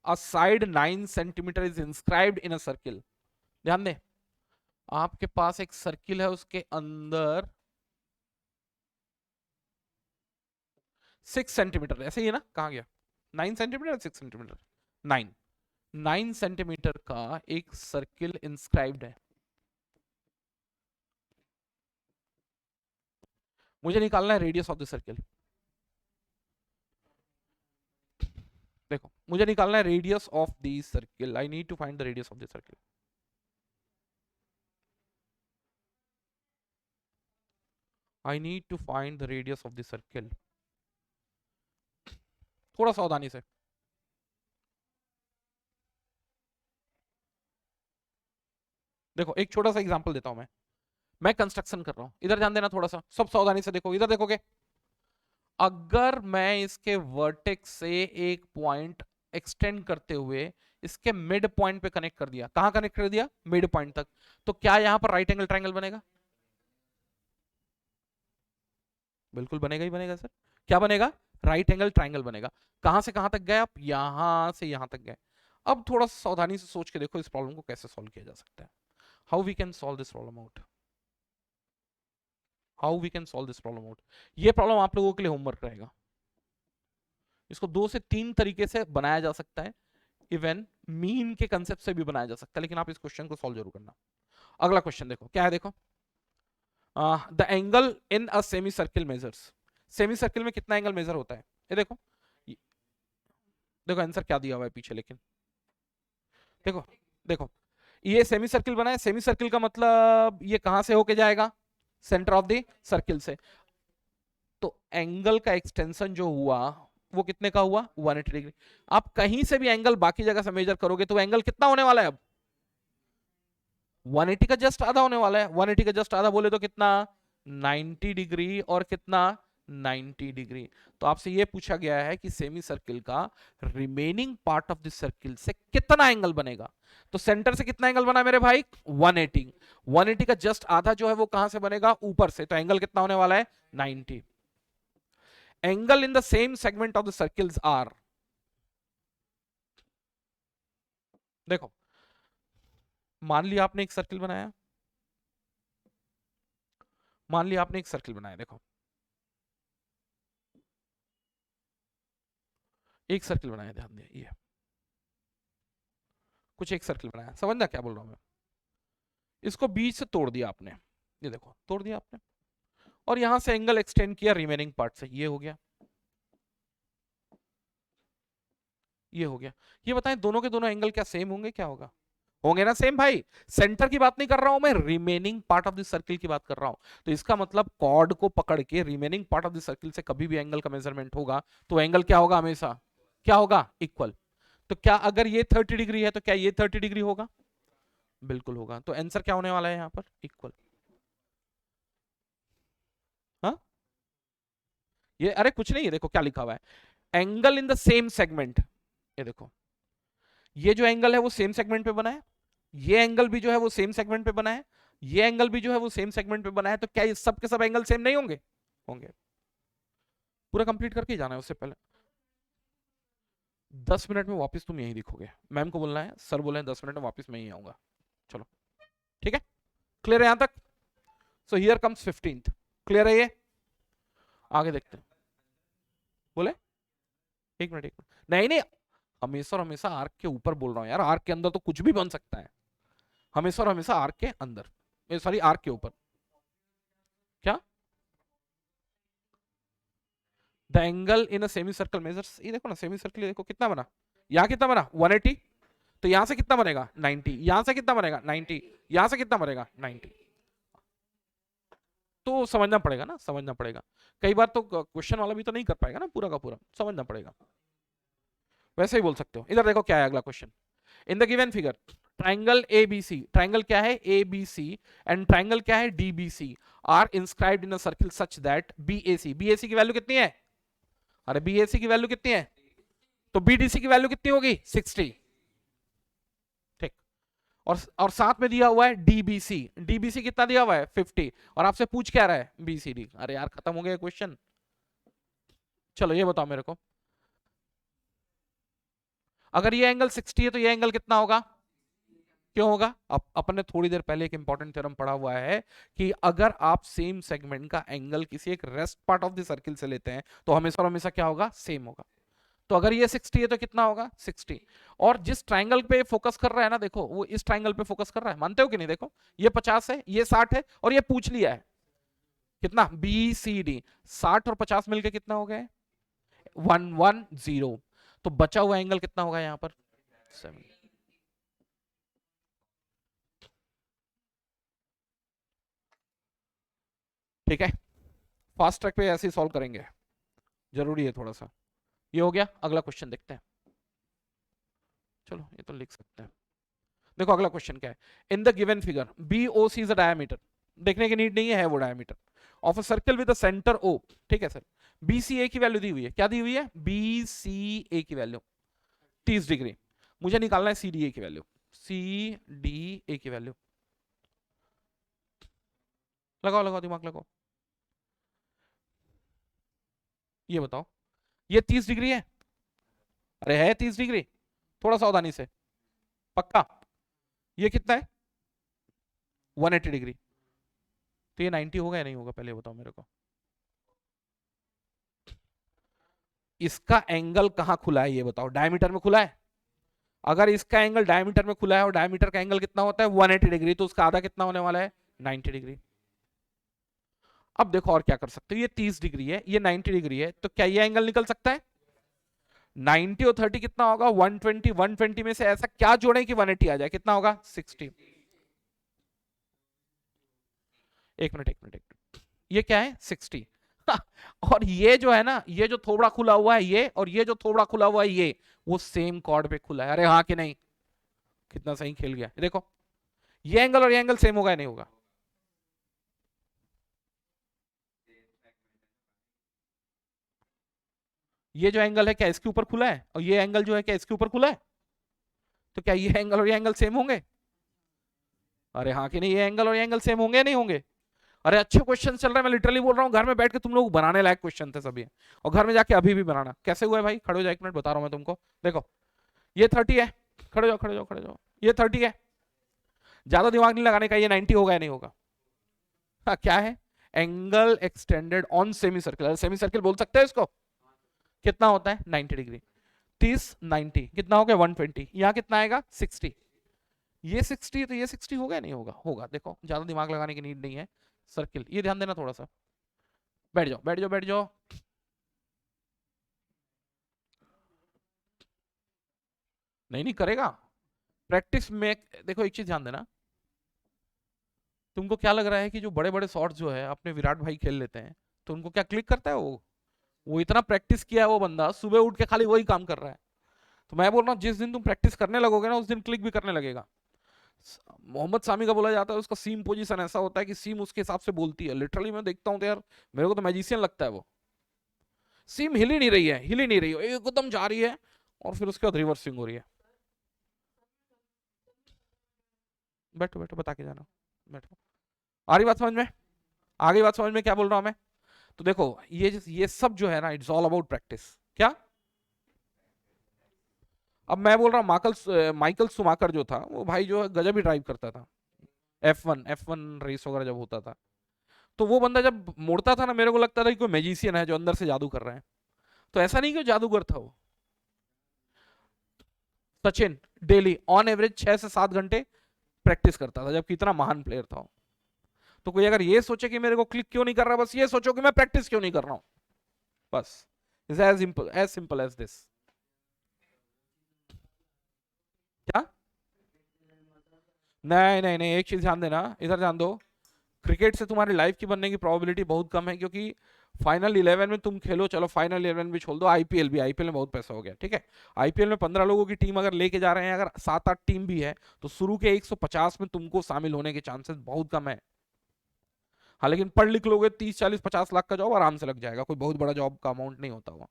a side 9 centimetre is inscribed in a circle. ध्यान दें, आपके पास एक सर्किल है, उसके अंदर 6 सेंटीमीटर, ऐसे ही है ना, कहां गया 9 सेंटीमीटर 6 सेंटीमीटर, 9 9 सेंटीमीटर का एक सर्किल इंस्क्राइब्ड है। मुझे निकालना है रेडियस ऑफ द सर्किल। देखो मुझे निकालना है radius of the circle, I need to find the radius of the circle. I need to find the radius of the circle. थोड़ा सावधानी से, देखो एक छोटा सा एग्जांपल देता हूं मैं कंस्ट्रक्शन कर रहा हूं, इधर ध्यान देना थोड़ा सा, सब सावधानी से देखो, इधर देखोगे। अगर मैं इसके वर्टेक्स से एक पॉइंट एक्सटेंड करते हुए इसके मिड पॉइंट पे कनेक्ट कर दिया, कहां कनेक्ट कर दिया, मिड पॉइंट तक, तो क्या यहां पर राइट एंगल ट्रायंगल बनेगा? बिल्कुल बनेगा ही बनेगा सर। क्या बनेगा? राइट एंगल ट्रायंगल बनेगा। कहां से कहां तक गए आप? यहां से यहां तक गए। अब थोड़ा सा सावधानी से सोच के देखो इस प्रॉब्लम को कैसे सॉल्व किया जा सकता है। How we can solve this problem out, how we can solve this problem out. ये प्रॉब्लम आप लोगों के लिए होमवर्क रहेगा। इसको 2 से 3 तरीके से बनाया जा सकता है, इवन मीन के कंसेप्ट से भी बनाया जा सकता है, लेकिन आप इस क्वेश्चन को सॉल्व जरूर करना। अगला क्वेश्चन देखो क्या है, देखो the angle in a semi circle measures. Semi circle में कितना एंगल मेजर होता है? ये देखो, देखो आंसर क्या दिया हुआ है पीछे, लेकिन देखो देखो ये सेमी सर्किल बना है, सेमी सर्किल का मतलब ये कहां से होके जाएगा? सेंटर ऑफ द सर्किल से। तो एंगल का एक्सटेंशन जो हुआ वो कितने का हुआ? 180 डिग्री। आप कहीं से भी एंगल बाकी जगह से मेजर करोगे तो एंगल कितना होने वाला है? अब 180 का जस्ट आधा होने वाला है। 180 का जस्ट आधा बोले तो कितना? 90 डिग्री, और कितना? 90 डिग्री। तो आपसे यह पूछा गया है कि सेमी सर्किल का remaining part of the circle से कितना एंगल बनेगा। तो सेंटर से कितना एंगल बना मेरे भाई? 180। 180 का जस्ट आधा जो है वो कहां से बनेगा? ऊपर से। तो एंगल कितना होने वाला है? 90। Angle in the same segment of the circles are, देखो मान लिया आपने एक सर्किल बनाया, मान लिया आपने एक सर्किल बनाया, देखो एक सर्किल बनाया, ध्यान दिया, ये कुछ एक सर्किल बनाया, समझना क्या बोल रहा हूं मैं। इसको बीच से तोड़ दिया आपने, ये देखो तोड़ दिया आपने, और यहां से एंगल एक्सटेंड किया रिमेनिंग पार्ट से, ये हो गया, ये हो गया। ये बताएं दोनों के दोनों एंगल क्या सेम होंगे? क्या होगा? होंगे ना सेम भाई। सेंटर की बात नहीं कर रहा हूं मैं, remaining part of the circle की बात कर रहा हूं। तो इसका मतलब कॉर्ड को पकड़ के remaining part of the circle से कभी भी एंगल का मेजरमेंट होगा तो एंगल क्या होगा? हमेशा क्या होगा? इक्वल। तो क्या अगर ये 30 डिग्री है तो क्या ये 30 डिग्री होगा? बिल्कुल होगा। तो आंसर क्या होने वाला है यहां पर? इक्वल। हाँ, ये अरे कुछ नहीं है, देखो क्या लिखा हुआ है, angle in the same segment. ये देखो ये जो एंगल है वो सेम सेगमेंट पे बना है, ये एंगल भी जो है वो सेम सेगमेंट पे बना है, ये एंगल भी जो है वो सेम सेगमेंट पे बना है। तो क्या ये सब के सब एंगल सेम नहीं होंगे? होंगे। पूरा कंप्लीट करके ही जाना है, उससे पहले 10 मिनट में वापस तुम यही दिखोगे। मैम को बोलना है, सर बोले 10 मिनट में वापस मैं ही आऊंगा। चलो ठीक है, क्लियर है यहां तक? So here comes 15th। Clear है ये? आगे देखते हैं। बोले एक मिनट, एक मिनट, नहीं नहीं, हमेशा और हमेशा आर्क के ऊपर बोल रहा हूं यार, आर्क के अंदर तो कुछ भी बन सकता है। हमेशा और हमेशा आर्क के अंदर, सॉरी आर्क के ऊपर। क्या? The angle in a semi circle measures, ये देखो ना सेमी सर्कल, देखो कितना बना, यहां कितना बना? 180। तो यहां से कितना बनेगा? 90। यहां से कितना बनेगा? 90। यहां से कितना बनेगा? 90। तो समझना पड़ेगा ना, समझना पड़ेगा। कई बार तो क्वेश्चन वाला भी तो नहीं कर पाएगा ना पूरा का पूरा, समझना पड़ेगा। वैसे ही बोल सकते हो। इधर देखो क्या है अगला question. In the given figure triangle ABC, triangle क्या है एबीसी, एंड ट्राइंगल क्या है DBC, are inscribed in a circle such that BAC, BAC की वैल्यू कितनी है? अरे बीएसी की वैल्यू कितनी है? तो बीडीसी की वैल्यू कितनी होगी? 60। ठीक। और साथ में दिया हुआ है डीबीसी, डीबीसी कितना दिया हुआ है? 50। और आपसे पूछ क्या रहा है? बीसीडी। अरे यार खत्म हो गया क्वेश्चन। चलो ये बताओ मेरे को, अगर ये एंगल 60 है तो ये एंगल कितना होगा? क्यों होगा? अपन ने थोड़ी देर पहले एक इंपॉर्टेंट थ्योरम पढ़ा हुआ है कि अगर आप सेम सेगमेंट का एंगल किसी एक rest part of the circle से लेते हैं तो हमेशा और हमेशा क्या होगा? सेम होगा। तो अगर ये 60 है तो कितना होगा? 60। और जिस ट्राइंगल पे फोकस कर रहा है ना, देखो वो इस ट्राइंगल पे फोकस कर रहा है, मानते हो कि नहीं? देखो ये 50 है, ये 60 है, और ये पूछ लिया है कितना? B C D. 60 और 50 मिलके कितना हो गया? 110। तो बचा हुआ एंगल कितना होगा यहां पर? 7। ठीक है, फास्ट ट्रैक पे ऐसे ही सॉल्व करेंगे, जरूरी है थोड़ा सा। ये हो गया। अगला क्वेश्चन देखते हैं। चलो ये तो लिख सकते हैं। देखो अगला क्वेश्चन क्या है। In the given figure B O C is a diameter, देखने की नीड नहीं है वो diameter of a circle with a centre O. ठीक है सर। बी सी ए की वैल्यू दी हुई है, क्या दी हुई है? बी सी ए की वैल्यू 30 डिग्री। मुझे निकालना है सी डी ए की वैल्यू, सी डी ए की वैल्यू। लगाओ लगाओ दिमाग लगाओ। ये बताओ, ये 30 डिग्री है? अरे है 30 डिग्री, थोड़ा सावधानी से। पक्का? ये कितना है? 180 डिग्री। तो ये 90 होगा या नहीं होगा? पहले बताओ मेरे को। इसका एंगल कहां खुला है ये बताओ? डायमीटर में खुला है। अगर इसका एंगल डायमीटर में खुला है और डायमीटर का एंगल कितना होता है? 180 डिग्री, तो उसका आधा कितना होने वाला है? 90 डिग्री। अब देखो और क्या कर सकते हो, ये 30 डिग्री है, ये 90 डिग्री है, तो क्या ये एंगल निकल सकता है? 90 और 30 कितना होगा? 120। 120 में से ऐसा क्या जोड़े कि 180 आ जाए? कितना होगा? 60। एक मिनट एक मिनट एक मिनट, ये क्या है? 60। और ये जो है ना, ये जो थोबड़ा खुला हुआ है ये, और ये जो थोबड़ा खुला हुआ है ये, वो सेम कॉर्ड पे खुला है। अरे हाँ कि नहीं? कितना सही खेल गया देखो। ये एंगल और ये एंगल सेम होगा या नहीं होगा? ये जो एंगल है क्या इसके ऊपर खुला है? और ये एंगल जो है क्या इसके ऊपर खुला है? तो क्या ये एंगल और ये एंगल सेम होंगे? अरे हाँ कि नहीं? ये एंगल और ये एंगल सेम होंगे या नहीं होंगे? अरे अच्छे क्वेश्चन चल रहे हैं, मैं लिटरली बोल रहा हूँ, घर में बैठ के तुम लोग बनाने लायक क्वेश्चन थे सभी, और घर में जाके अभी भी बनाना। कैसे हुआ है भाई? खड़े हो जाओ, एक मिनट बता रहा हूँ मैं तुमको। देखो ये 30 है, खड़े जाओ खड़े जाओ खड़े जाओ, ये 30 है, ज्यादा दिमाग नहीं लगाने का। ये 90 होगा या नहीं होगा? हाँ क्या है? Angle extended on semi circle, semi circle बोल सकते हैं इसको। कितना होता है? 90 डिग्री। 30 90 कितना हो गया? 120। यहाँ कितना आएगा? 60। ये 60 तो ये 60 होगा या नहीं होगा? होगा। देखो ज्यादा दिमाग लगाने की नीड नहीं है। सर्किल, ये ध्यान देना थोड़ा सा। बैठ जाओ बैठ जाओ बैठ जाओ। नहीं नहीं करेगा प्रैक्टिस में। देखो एक चीज ध्यान देना, तुमको क्या लग रहा है कि जो बड़े बड़े शॉट्स जो है अपने विराट भाई खेल लेते हैं तो उनको क्या क्लिक करता है? वो इतना प्रैक्टिस किया है वो बंदा, सुबह उठ के खाली वही काम कर रहा है। तो मैं बोल रहा हूँ जिस दिन तुम प्रैक्टिस करने लगोगे ना उस दिन क्लिक भी करने लगेगा। मोहम्मद सामी का बोला जाता है उसका सीम पोजीशन ऐसा होता है कि सीम उसके हिसाब से बोलती है। लिटरली मैं देखता हूँ तो यार मेरे को तो मैजिशियन लगता है वो। सीम हिल ही नहीं रही है, हिल ही नहीं रही है, एकदम जा रही है, और फिर उसके बाद रिवर्स स्विंग हो रही है। बैठो बैठो बता के जाना। बैठो। आ रही बात समझ में? आ गई बात समझ में क्या बोल रहा हूं मैं? तो देखो ये सब जो है ना, इट्स ऑल अबाउट प्रैक्टिस। क्या? अब मैं बोल रहा हूँ माइकल माइकल सुमाकर जो था वो भाई जो है गजब ही ड्राइव करता था। F1 रेस वगैरह जब होता था तो वो बंदा जब मुड़ता था ना, मेरे को लगता था कि कोई मैजिशियन है जो अंदर से जादू कर रहा है। तो ऐसा नहीं कि वो जादूगर था वो। सचिन डेली ऑन एवरेज 6 से 7 घंटे प्रैक्टिस करता था, जबकि इतना महान प्लेयर था वो। तो कोई अगर ये सोचे कि मेरे को क्लिक क्यों नहीं कर रहा, बस ये सोचो कि मैं प्रैक्टिस क्यों नहीं कर रहा हूं, बस। Is as simple as this. क्या? नहीं नहीं नहीं, एक चीज ध्यान देना, इधर ध्यान दो। क्रिकेट से तुम्हारी लाइफ की बनने की प्रोबेबिलिटी बहुत कम है, क्योंकि फाइनल 11 में तुम खेलो, चलो फाइनल 11 भी छोड़ दो, आईपीएल भी, आईपीएल में बहुत पैसा हो गया, ठीक है। आईपीएल में 15 लोगों की टीम अगर लेके जा रहे हैं, अगर 7-8 टीम भी है, तो शुरू के 150 में तुमको शामिल होने के चांसेस बहुत कम है। हाँ, लेकिन पढ़ लिख लोगे 30-40-50 लाख का जॉब आराम से लग जाएगा, कोई बहुत बड़ा जॉब का अमाउंट नहीं होता हुआ।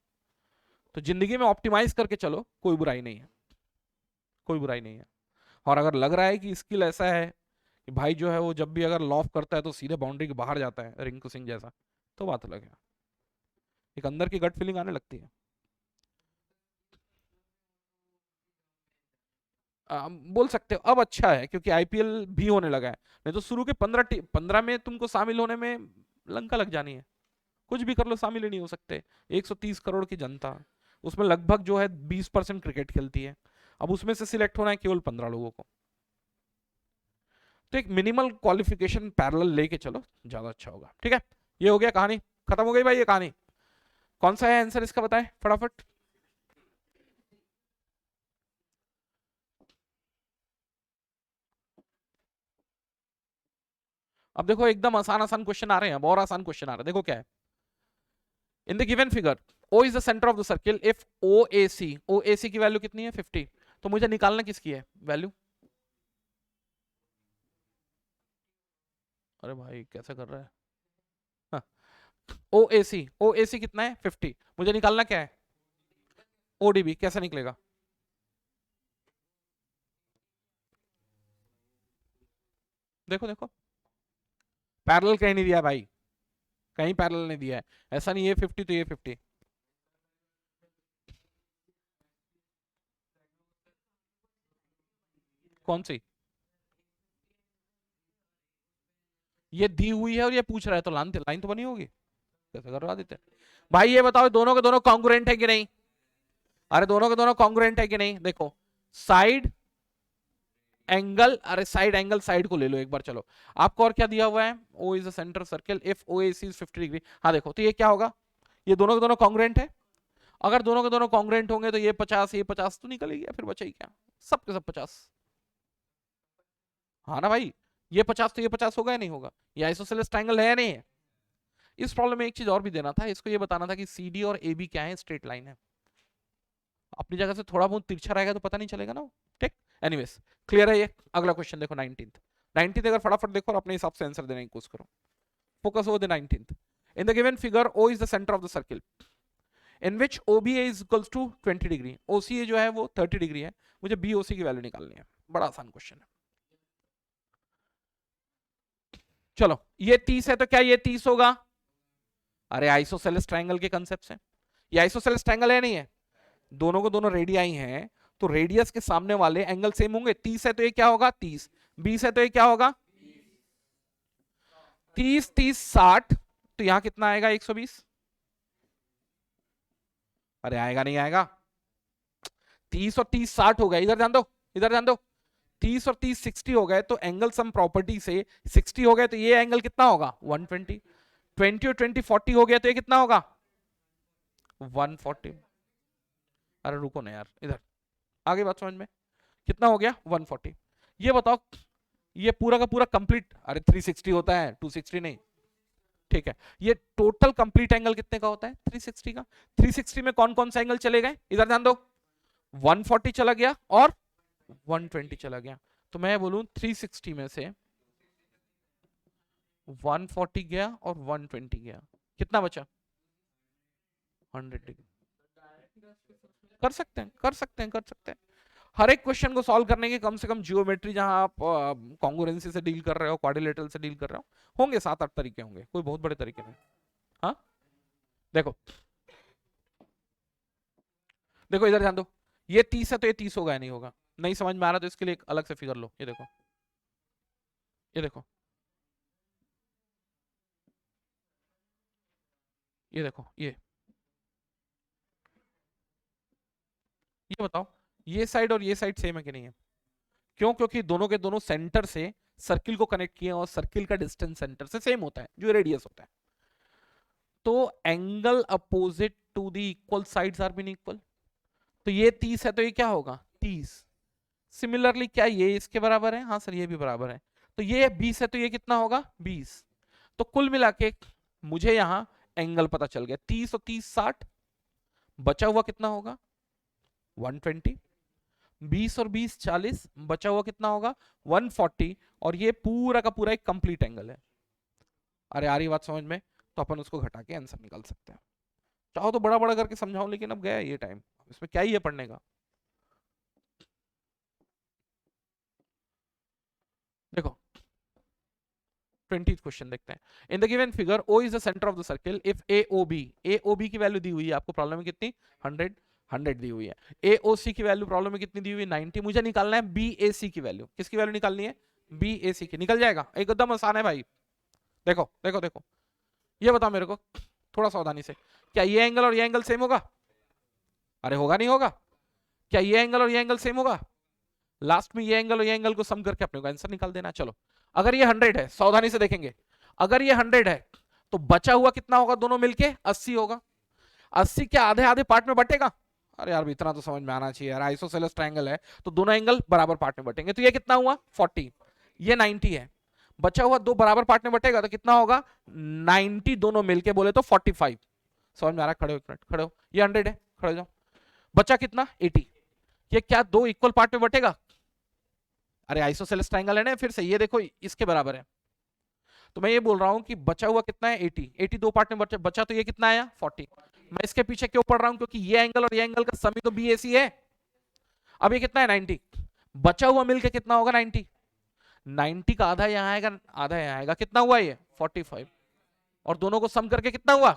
तो जिंदगी में ऑप्टिमाइज करके चलो, कोई बुराई नहीं है, कोई बुराई नहीं है। और अगर लग रहा है कि स्किल ऐसा है कि भाई जो है वो जब भी अगर लॉफ करता है तो सीधे बाउंड्री के बाहर जाता है, रिंकू सिंह जैसा, तो बात अलग है, एक अंदर की गट फीलिंग आने लगती है। बोल सकते हो अब अच्छा है, क्योंकि आईपीएल भी होने लगा है, नहीं तो शुरू के 15 में तुमको शामिल होने में लंका लग जानी है। कुछ भी कर लो, शामिल ही नहीं हो सकते। 130 करोड़ की जनता, उसमें लगभग जो है 20% क्रिकेट खेलती है, अब उसमें से सिलेक्ट होना है केवल 15 लोगों को। तो एक मिनिमल क्वालिफिकेशन पैरेलल लेके चलो, ज्यादा अच्छा होगा, ठीक है। ये हो गया, कहानी खत्म हो गई भाई, ये कहानी। कौन सा है आंसर इसका, बताएं फटाफट। अब देखो एकदम आसान आसान क्वेश्चन आ रहे हैं, अब और आसान क्वेश्चन आ रहे हैं, देखो क्या है। In the given figure O is the centre of the circle if OAC की वैल्यू कितनी है 50, तो मुझे निकालना किसकी है वैल्यू। अरे भाई कैसे कर रहा है। हाँ, OAC कितना है 50, मुझे निकालना क्या है ODB, कैसे निकलेगा। देखो देखो, पैरेलल कहीं नहीं दिया है भाई, कहीं पैरेलल नहीं दिया है, ऐसा नहीं ये 50 तो ये 50। कौन सी, ये दी हुई है और ये पूछ रहा है, तो लाइन लाइन तो बनी होगी, कैसे करवा देते। भाई ये बताओ दोनों के दोनों कॉन्ग्रुएंट है कि नहीं। अरे दोनों के दोनों कॉन्ग्रुएंट है कि नहीं, देखो साइड एंगल, अरे साइड एंगल, साइड को ले लो एक बार, चलो। आपको और क्या दिया हुआ है, O is the centre circle if OAC is 50 degree. हाँ देखो, तो ये क्या होगा, ये दोनों के दोनों कॉन्ग्रुएंट है। अगर दोनों के दोनों कॉन्ग्रुएंट होंगे तो ये 50 ये 50 तो निकलेगी, फिर बचेगी क्या, सब के सब 50। हाँ ना भाई, ये 50 तो ये 50 होगा या नहीं होगा, ये आइसोसेलेस ट्रायंगल है या नहीं है। इस प्रॉब्लम में एक चीज और भी देना था, इसको ये बताना था कि CD और AB क्या है, स्ट्रेट लाइन है। अपनी जगह से थोड़ा बहुत तिरछा रहेगा तो पता नहीं चलेगा ना, ठीक। एनीवेज क्लियर है ये। अगला क्वेश्चन देखो 19th। 19th अगर फटाफट देखो और अपने हिसाब से आंसर देने की कोशिश करो। Focus over the 19th। In the given figure O is the centre of the circle in which OBA is equals to 20 degree. OCA जो है वो 30 डिग्री है, मुझे BOC की वैल्यू निकालनी है। बड़ा आसान क्वेश्चन है। चलो ये 30 है तो क्या ये 30 होगा। अरे आइसोसेलेस ट्रायंगल के कंसेप्ट से, ये आइसोसेलेस ट्रायंगल है नहीं है, दोनों को दोनों रेडियाई हैं, तो रेडियस के सामने वाले एंगल सेम होंगे। 30 है तो ये क्या होगा 30, 20 है तो ये क्या होगा 30, 30 60, तो यहां कितना आएगा 120। अरे आएगा नहीं आएगा, 30 और 30 60 हो गए, इधर ध्यान दो, इधर ध्यान दो। 30 और 30 60 हो गए, तो एंगल सम प्रॉपर्टी से 60 हो गए, तो ये एंगल कितना होगा 120। 20 और 20 40 हो गया, तो ये कितना होगा 140। अरे रुको ना यार, इधर आगे बात समझ में, कितना हो गया 140। ये बताओ ये पूरा का पूरा कंप्लीट, अरे 360 होता है 260 नहीं, ठीक है। ये टोटल कंप्लीट एंगल कितने का होता है 360 का। 360 में कौन कौन से एंगल चले गए, इधर ध्यान दो। 140 चला गया और 120 चला गया, तो मैं बोलूं 360 में से 140 गया और 120 गया, कितना बचा 100 डिग्री। कर सकते हैं कर सकते हैं कर सकते हैं। हर एक क्वेश्चन को सॉल्व करने की कम से कम जियोमेट्री, जहां आप कॉन्ग्रुएंसी से डील कर रहे हो, क्वाड्रिलेटरल से डील कर रहे हो, होंगे 7-8 तरीके होंगे, कोई बहुत बड़े तरीके नहीं। हाँ देखो, देखो इधर ध्यान दो, ये 30 है तो ये 30 होगा या नहीं होगा। नहीं समझ में आ रहा तो इसके लिए एक अलग से फिगर लो, ये देखो, ये देखो, ये देखो, ये बताओ ये साइड और ये साइड सेम है कि नहीं है। क्यों, क्योंकि दोनों के दोनों सेंटर से सर्किल को कनेक्ट किए, और सर्किल का डिस्टेंस सेंटर से सेम होता है जो रेडियस होता है। तो angle opposite to the equal sides are been equal, तो ये 30 है तो ये क्या होगा 30। सिमिलरली क्या ये इसके बराबर है, हाँ सर ये भी बराबर है, तो ये 20 है, तो ये कितना होगा 20। तो कुल मिला के मुझे यहां एंगल पता चल गया, 30 और 30 60, बचा हुआ कितना होगा 120। 20 और 20 40, बचा हुआ कितना होगा 140। और ये पूरा का पूरा एक कंप्लीट एंगल है। अरे आ रही बात समझ में? तो अपन उसको घटा के आंसर निकाल सकते हैं। चाहो तो बड़ा बड़ा करके समझाऊं, लेकिन अब गया ये टाइम, इसमें क्या ही है पढ़ने का। देखो 20th क्वेश्चन देखते हैं। In the given figure O is the centre of the circle if AOB की वैल्यू दी हुई है आपको प्रॉब्लम में कितनी 100 दी हुई है। AOC की वैल्यू प्रॉब्लम में कितनी दी हुई है 90। मुझे निकालना है BAC की वैल्यू। किसकी वैल्यू निकालनी है BAC की। निकल जाएगा, एकदम आसान है भाई। देखो देखो देखो, ये बताओ मेरे को थोड़ा सावधानी से, क्या ये एंगल और ये एंगल सेम होगा? अरे होगा नहीं होगा? क्या ये एंगल और ये एंगल सेम होगा? लास्ट में ये एंगल और ये एंगल को सम करके अपने को आंसर निकाल देना। चलो अगर ये 100 है, सावधानी से देखेंगे, अगर ये 100 है तो बचा हुआ कितना होगा दोनों मिलके 80 होगा। 80 के आधे आधे पार्ट में बटेगा। अरे यार इतना तो समझ में आना चाहिए यार, आइसोसेलेस ट्रायंगल है तो दोनों एंगल बराबर पार्ट में बटेंगे। तो ये कितना हुआ 40, ये 90 है, बचा हुआ दो बराबर पार्ट में बटेगा तो कितना होगा 90, दोनों मिलके बोले तो 45। समझ में आ रहा है? खड़े हो एक मिनट, खड़े हो, ये 100 है, खड़े हो जाओ। बचा कितना 80, ये क्या दो इक्वल पार्ट में बटेगा? अरे आइसोसेलेस ट्रायंगल है ना, फिर से ये देखो इसके बराबर है। तो मैं ये बोल रहा हूं कि बचा हुआ कितना है 80, 80 दो पार्ट में बचा तो ये कितना आया 40। मैं इसके पीछे क्यों पढ़ रहा हूं? क्योंकि ये एंगल और ये एंगल का सम ही तो BAC है। अब ये कितना है 90, बचा हुआ मिलके कितना होगा 90। 90 का आधा यहां आएगा, आधा यहां आएगा, कितना हुआ ये 45। और दोनों को सम करके कितना हुआ?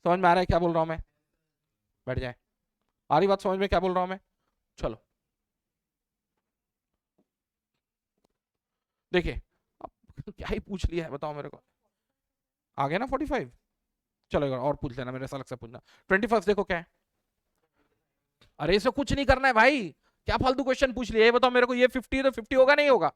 समझ में आ रहा है क्या बोल रहा हूं मैं? बैठ जाए, आ रही बात समझ में क्या बोल रहा हूं मैं? चलो देखिए, अब क्या ही पूछ लिया है बताओ मेरे को। आ गया ना 45। चलो एक बार और पूछ लेना, मेरे से अलग से पूछना। 21 देखो क्या है। अरे इसे कुछ नहीं करना है भाई, क्या फालतू क्वेश्चन पूछ लिया? ये बताओ मेरे को, ये 50 है तो 50 होगा नहीं होगा?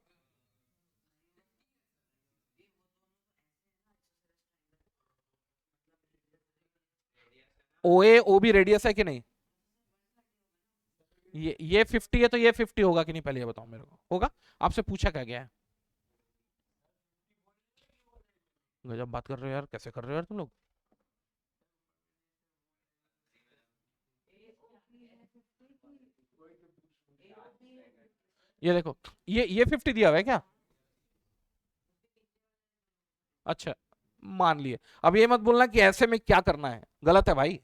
OA OB रेडियस है कि नहीं? ये 50 है तो ये 50 होगा कि नहीं, पहले ये बताओ मेरे को। होगा? आपसे पूछा क्या गया है? गजब बात कर रहे हो यार, कैसे कर रहे हो यार तुम लोग। ये देखो, ये 50 दिया हुआ है क्या? अच्छा, मान लिए। अब ये मत बोलना कि ऐसे में क्या करना है, गलत है भाई।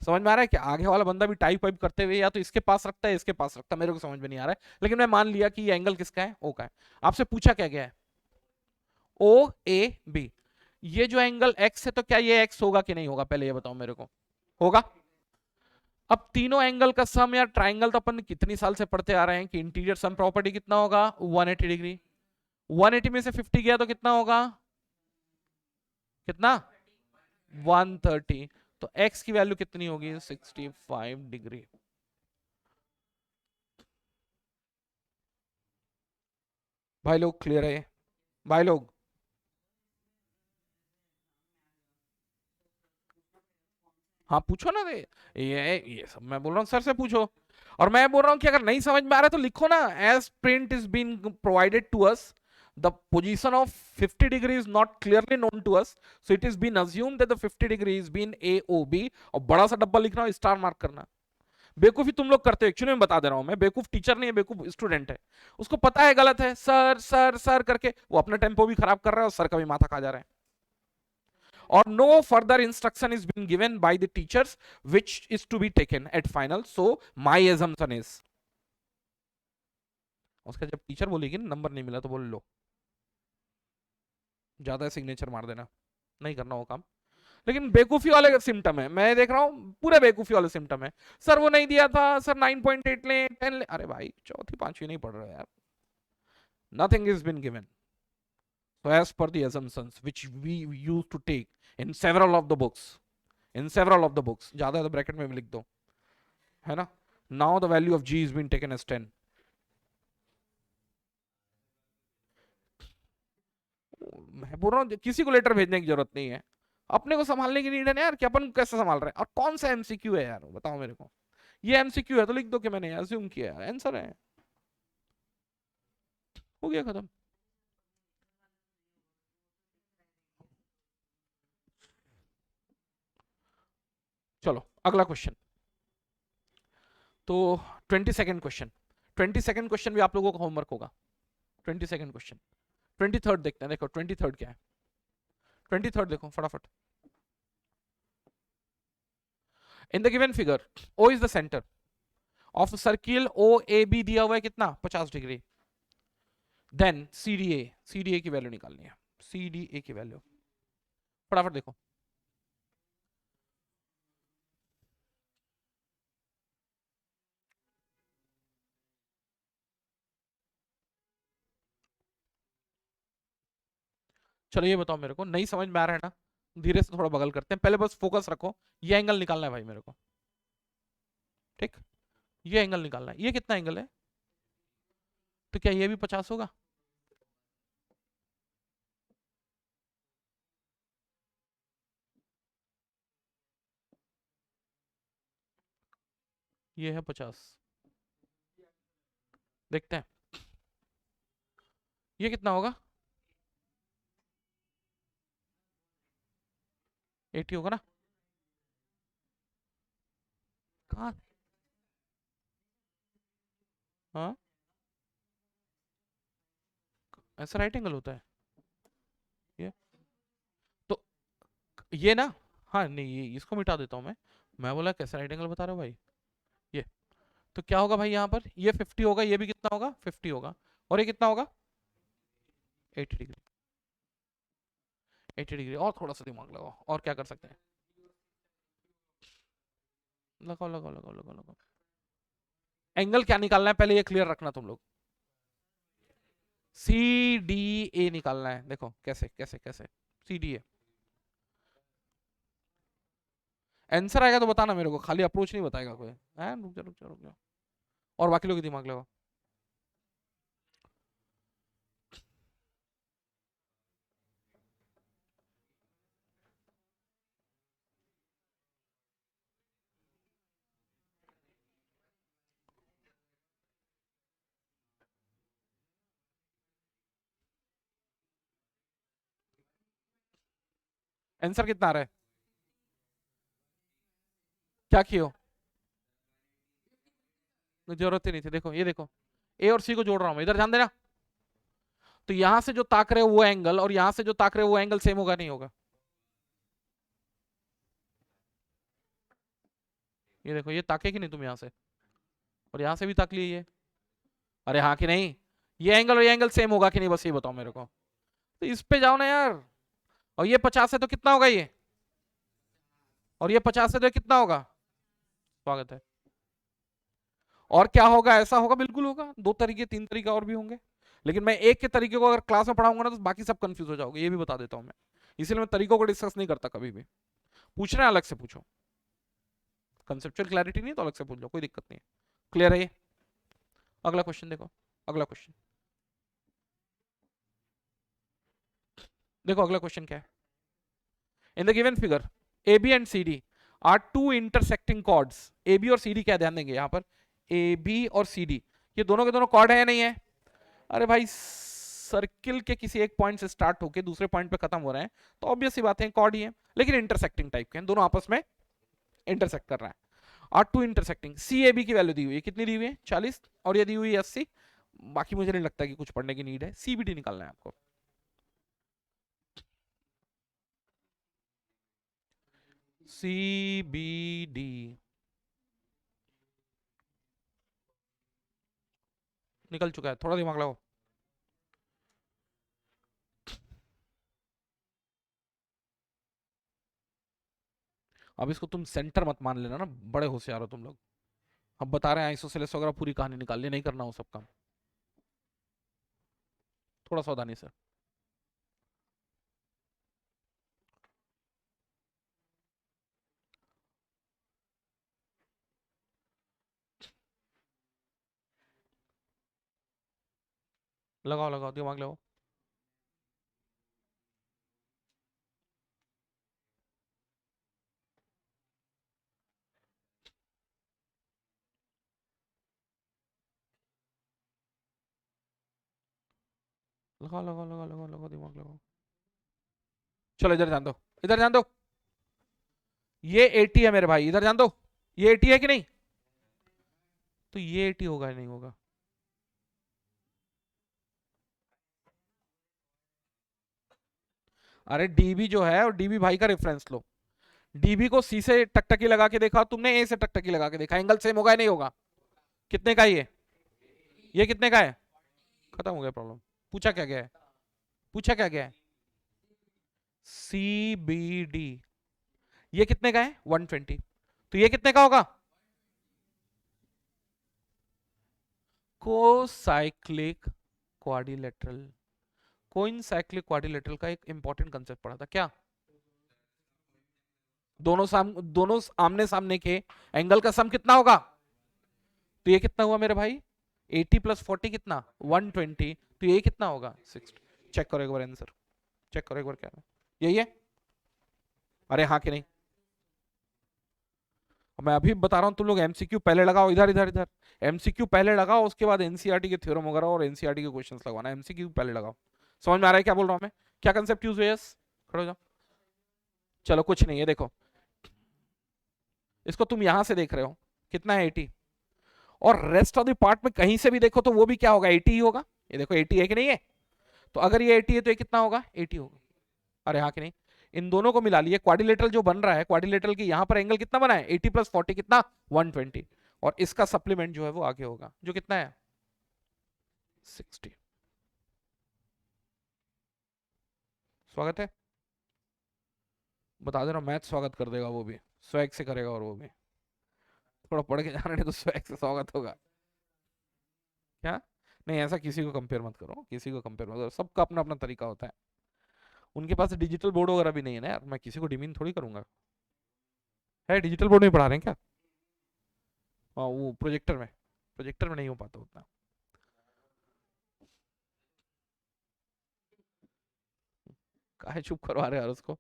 समझ में आ रहा है कि आगे वाला बंदा भी टाइप वाइप करते हुए या तो इसके पास रखता है इसके पास रखता है, मेरे को समझ में नहीं आ रहा है, लेकिन मैं मान लिया कि ये एंगल किसका है, ओ का है। आपसे पूछा क्या गया है? OAB। ये जो एंगल x है तो क्या ये x होगा कि नहीं होगा, पहले ये बताओ मेरे को। होगा। अब तीनों एंगल का सम, या ट्राइंगल तो अपन कितनी साल से पढ़ते आ रहे हैं कि इंटीरियर सम प्रॉपर्टी कितना होगा 180 डिग्री। 180 में से 50 गया तो कितना होगा, कितना 130। तो x की वैल्यू कितनी होगी 65 डिग्री। भाई लोग क्लियर है? भाई लोग, हाँ पूछो ना दे। ये सब मैं बोल रहा हूँ सर से पूछो। और मैं बोल रहा हूँ कि अगर नहीं समझ में आ रहा है तो लिखो ना, as print is been provided to us the position of 50 degree is not clearly known to us, so it is been assumed that the 50 degree is been AOB। और बड़ा सा डब्बा लिखना, स्टार मार्क करना। बेवकूफी तुम लोग करते हो, एक्चुअली मैं बता दे रहा हूं, मैं बेवकूफ टीचर नहीं है, बेवकूफ स्टूडेंट है। उसको पता है गलत है, सर सर सर करके वो अपना टेम्पो भी खराब कर रहा है और सर का भी माथा खा जा रहा है। Or no further instruction is being given by the teachers which is to be taken at final, so my assumption is। उसका जब टीचर बोलेगी ना नंबर नहीं मिला तो बोल लो, ज्यादा सिग्नेचर मार देना, नहीं करना वो काम। लेकिन बेवकूफी वाले सिम्टम है, मैं देख रहा हूँ पूरे बेवकूफी वाले सिम्टम है। सर वो नहीं दिया था, सर 9.8 ले 10 ले, अरे भाई चौथी पांचवी नहीं पढ़ रहे यार। Nothing is been given, so as per the assumptions which we used to take in several of the books, in several of the books, ज्यादा है तो ब्रैकेट में भी लिख दो, है ना। Now the value of g is been taken as 10। मैं बोल रहा हूँ किसी को लेटर भेजने की जरूरत नहीं है, अपने को संभालने की नीड है ना यार कि अपन कैसे संभाल रहे हैं, और कौन सा एमसीक्यू है यार बताओ मेरे को। ये एमसीक्यू है तो लिख दो कि मैंने अज्यूम किया है, आंसर है, हो गया खत्म। चलो अगला क्वेश्चन। तो 22nd क्वेश्चन, 22nd क्वेश्चन भी आप लोगों का होमवर्क होगा। 22nd क्वेश्चन, 23rd देखते हैं, देखो 23rd क्या है, 23rd देखो फटाफट। In the given figure O is the centre of circle O A B दिया हुआ है कितना 50 degree. Then C D A की वैल्यू निकालनी है, सी डी ए की वैल्यू फटाफट देखो। चलो ये बताओ मेरे को, नहीं समझ में आ रहा है ना, धीरे से थोड़ा बगल करते हैं, पहले बस फोकस रखो। ये एंगल निकालना है भाई मेरे को, ठीक, ये एंगल निकालना है। ये कितना एंगल है, तो क्या ये भी 50 होगा? ये है 50, देखते हैं ये कितना होगा, 80 होगा ना। कहाँ, हाँ ऐसा राइट एंगल होता है ये, तो ये ना, हाँ नहीं ये इसको मिटा देता हूँ मैं बोला कैसा राइट एंगल बता रहे हो भाई। ये तो क्या होगा भाई, यहाँ पर ये 50 होगा, ये भी कितना होगा 50 होगा, और ये कितना होगा 80 डिग्री। 80 डिग्री, और थोड़ा सा दिमाग लगाओ, और क्या कर सकते हैं, लगाओ लगाओ लगाओ लगाओ लगाओ। एंगल क्या निकालना है पहले ये क्लियर रखना तुम लोग, सी डी ए निकालना है, देखो कैसे कैसे कैसे, सी डी ए। आंसर आएगा तो बताना मेरे को, खाली अप्रोच नहीं बताएगा कोई, है रुक जा रुक जा रुक जा, और बाकी लोग दिमाग लगाओ। आंसर कितना आ रहा है, क्या कियो, जरूरत ही नहीं थी, देखो ये देखो, ए और सी को जोड़ रहा हूं मैं, इधर ध्यान देना। तो यहां से जो ताक रहे हो वो एंगल, और यहां से जो ताक रहे हो वो एंगल सेम होगा नहीं होगा, ये देखो ये ताके कि नहीं तुम यहां से, और यहां से भी ताक लिए ये, अरे हाँ कि नहीं, ये एंगल और ये एंगल सेम होगा कि नहीं, बस ये बताओ मेरे को। तो इस पे जाओ ना यार, और ये 50 है तो कितना होगा ये, और ये 50 है तो कितना होगा, स्वागत है। और क्या होगा, ऐसा होगा, बिल्कुल होगा, दो तरीके तीन तरीके और भी होंगे, लेकिन मैं एक के तरीके को अगर क्लास में पढ़ाऊंगा ना तो बाकी सब कंफ्यूज हो जाओगे, ये भी बता देता हूं मैं, इसलिए मैं तरीकों को डिस्कस नहीं करता कभी भी। पूछना है अलग से पूछो, कंसेप्चुअल क्लैरिटी नहीं तो अलग से पूछ लो, कोई दिक्कत नहीं है। क्लियर है ये, अगला क्वेश्चन देखो, अगला क्वेश्चन देखो, अगला क्वेश्चन क्या है। In the given figure A B and C D are two intersecting chords, A B और सी डी क्या ध्यान देंगे यहाँ पर, ए बी और सी डी ये दोनों के दोनों कॉर्ड है या नहीं है। अरे भाई सर्किल के किसी एक पॉइंट से स्टार्ट होके दूसरे पॉइंट पे खत्म हो रहे हैं, तो ऑब्वियस सी बात है कॉर्ड ही है, लेकिन इंटरसेक्टिंग टाइप के हैं, दोनों आपस में इंटरसेक्ट कर रहा है। Are two intersecting, C A B की वैल्यू दी हुई है, कितनी दी हुई है 40, और ये दी हुई है 80। बाकी मुझे नहीं लगता कि कुछ पढ़ने की नीड है, सी बी डी निकालना है आपको। सी बी डी निकल चुका है, थोड़ा दिमाग लगाओ। अब इसको तुम सेंटर मत मान लेना ना, बड़े होशियार हो तुम लोग। अब बता रहे हैं आइसोसेलेस वगैरह पूरी कहानी निकाल ली, नहीं करना वो सब काम, थोड़ा सावधानी से। लगाओ लगाओ दिमाग लगाओ। लगाओ लगाओ लगाओ लगाओ लगाओ, दिमाग लगाओ। चलो इधर जान दो, इधर जान दो। ये 80 है मेरे भाई, इधर जान दो। ये 80 है कि नहीं? तो ये 80 होगा या नहीं होगा? अरे डीबी जो है, और डीबी भाई का रेफरेंस लो। डीबी को सी से टकटकी लगा के देखा तुमने, ए से टकटकी लगा के देखा, एंगल सेम होगा या नहीं होगा? कितने का ये कितने का है? खत्म हो गया प्रॉब्लम। पूछा क्या गया है? पूछा क्या गया है? C B D. ये कितने का है? 120। तो ये कितने का होगा? कोसाइक्लिक क्वाड्रिलेटरल। कोइनसाइक्लिक क्वाड्रिलेटरल का एक इंपॉर्टेंट कंसेप्ट पढ़ा था क्या? दोनों आमने सामने के एंगल का सम कितना होगा? तो ये कितना हुआ मेरे भाई? 80 प्लस 40 कितना? 120। तो ये कितना होगा? 60। चेक करो एक बार आंसर, चेक करो एक बार क्या है। यही है? अरे हाँ कि नहीं? मैं अभी बता रहा हूँ, तुम लोग एमसीक्यू पहले लगाओ, इधर इधर इधर। एमसीक्यू पहले लगाओ, उसके बाद एनसीईआरटी के थ्योरम वगैरह और एनसीईआरटी के क्वेश्चंस लगवाना। एमसीक्यू पहले लगाओ। समझ में आ रहा है क्या बोल रहा हूँ मैं? क्या कंसेप्ट यूज हुआ? यस, खड़े हो जाओ। चलो कुछ नहीं है, देखो इसको तुम यहां से देख रहे हो, कितना है? 80। और रेस्ट ऑफ द पार्ट में कहीं से भी देखो तो वो भी क्या होगा? 80 ही होगा। ये देखो 80 है कि नहीं है? तो अगर ये 80 है तो ये कितना होगा? 80 होगा। अरे हाँ कि नहीं? इन दोनों को मिला लिए, क्वाड्रिलेटरल जो बन रहा है, क्वाड्रिलेटरल की यहां पर एंगल कितना बना है? 80 प्लस 40 कितना? 120। और इसका सप्लीमेंट जो है वो आगे होगा, जो कितना है? 60। स्वागत है, बता दे रहा हूं, मैथ स्वागत कर देगा वो भी, स्वैग से करेगा, और वो भी थोड़ा पढ़ के जाने तो स्वैग से स्वागत होगा। क्या? नहीं, ऐसा किसी को कंपेयर मत करो, किसी को कंपेयर मत करो, सबका अपना अपना तरीका होता है। उनके पास डिजिटल बोर्ड वगैरह भी नहीं है ना यार, मैं किसी को डिमीन थोड़ी करूंगा। है डिजिटल बोर्ड में पढ़ा रहे हैं क्या? हाँ वो प्रोजेक्टर में, प्रोजेक्टर में नहीं हो पाता उतना। काहे चुप करवा रहे यार उसको?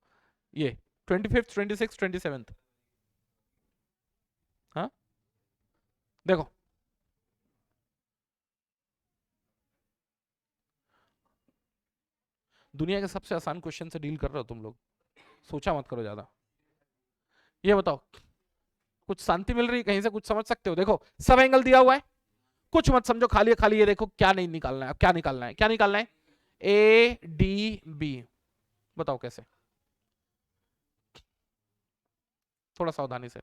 ये 25th 26th 27th। हाँ देखो, दुनिया के सबसे आसान क्वेश्चन से डील कर रहे हो तुम लोग, सोचा मत करो ज्यादा। ये बताओ, कुछ शांति मिल रही है कहीं से? कुछ समझ सकते हो? देखो सब एंगल दिया हुआ है, कुछ मत समझो, खाली खाली ये देखो, क्या नहीं निकालना है, अब क्या निकालना है, क्या निकालना है? A D B. बताओ कैसे? थोड़ा सावधानी से।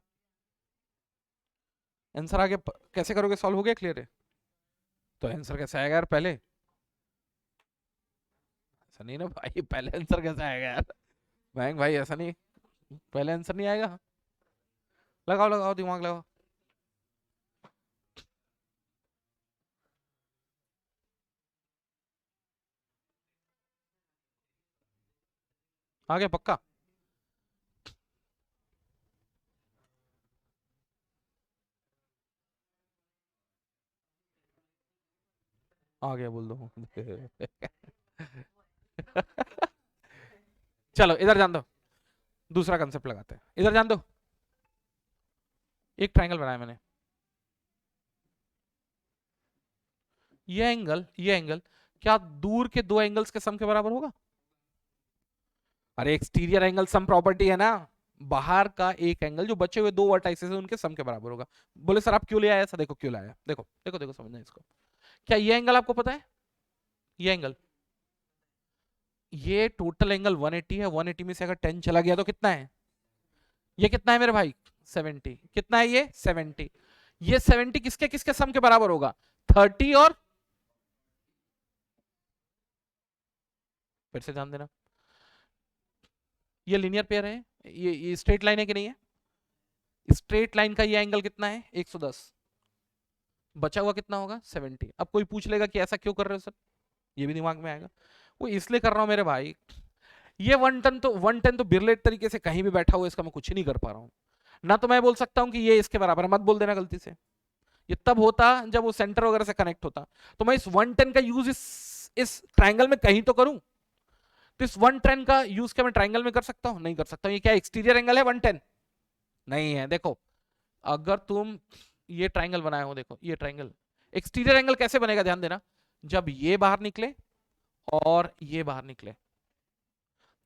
आंसर आगे कैसे करोगे? सॉल्व हो गया? क्लियर है? तो आंसर कैसे आएगा यार पहले? ऐसा नहीं ना भाई, पहले आंसर कैसे आएगा यार? मयंक भाई ऐसा नहीं, पहले आंसर नहीं आएगा। लगाओ लगाओ, दिमाग लगाओ। आ गया पक्का? आ गया बोल दो। चलो इधर जान दो, दूसरा कंसेप्ट लगाते हैं, इधर जान दो। एक ट्रायंगल बनाया मैंने, ये एंगल क्या दूर के दो एंगल्स के सम के बराबर होगा? अरे एक्सटीरियर एंगल सम प्रॉपर्टी है ना, बाहर का एक एंगल जो बचे हुए दो वर्टाइसेस है उनके सम के बराबर होगा। बोले सर आप क्यों ले आए ऐसा? देखो क्यों लाया, देखो देखो देखो, समझना इसको। क्या ये एंगल आपको पता है? ये एंगल, ये टोटल एंगल 180 है, 180 में से अगर 10 चला गया तो कितना है? ये कितना है मेरे भाई? 70। कितना है ये? 70। ये 70 किसके किसके सम के बराबर होगा? 30 और, फिर से ध्यान देना, ये लीनियर पेयर है, ये स्ट्रेट लाइन है कि नहीं है? स्ट्रेट लाइन का ये एंगल कितना है? 110। बचा हुआ कितना होगा? 70। अब कोई पूछ लेगा कि ऐसा क्यों कर रहे हो सर, ये भी दिमाग में आएगा। वो इसलिए कर रहा हूं मेरे भाई, ये 110 तो बिरलेट तरीके से कहीं भी बैठा हुआ, इसका मैं कुछ नहीं कर पा रहा हूं ना। तो मैं बोल सकता हूं कि ये इसके बराबर है, मत बोल देना गलती से। ये तब होता जब वो सेंटर वगैरह से कनेक्ट होता। तो मैं इस 110 का यूज इस ट्राइंगल में कहीं तो करूं। तो इस 110 का यूज क्या मैं ट्राइंगल में कर सकता हूं? नहीं कर सकता हूं। ये क्या एक्सटीरियर एंगल है 110? नहीं है। देखो अगर तुम ये ट्राइंगल बनाए हो, देखो ये ट्राइंगल, एक्सटीरियर एंगल कैसे बनेगा ध्यान देना, जब ये बाहर निकले और ये बाहर निकले,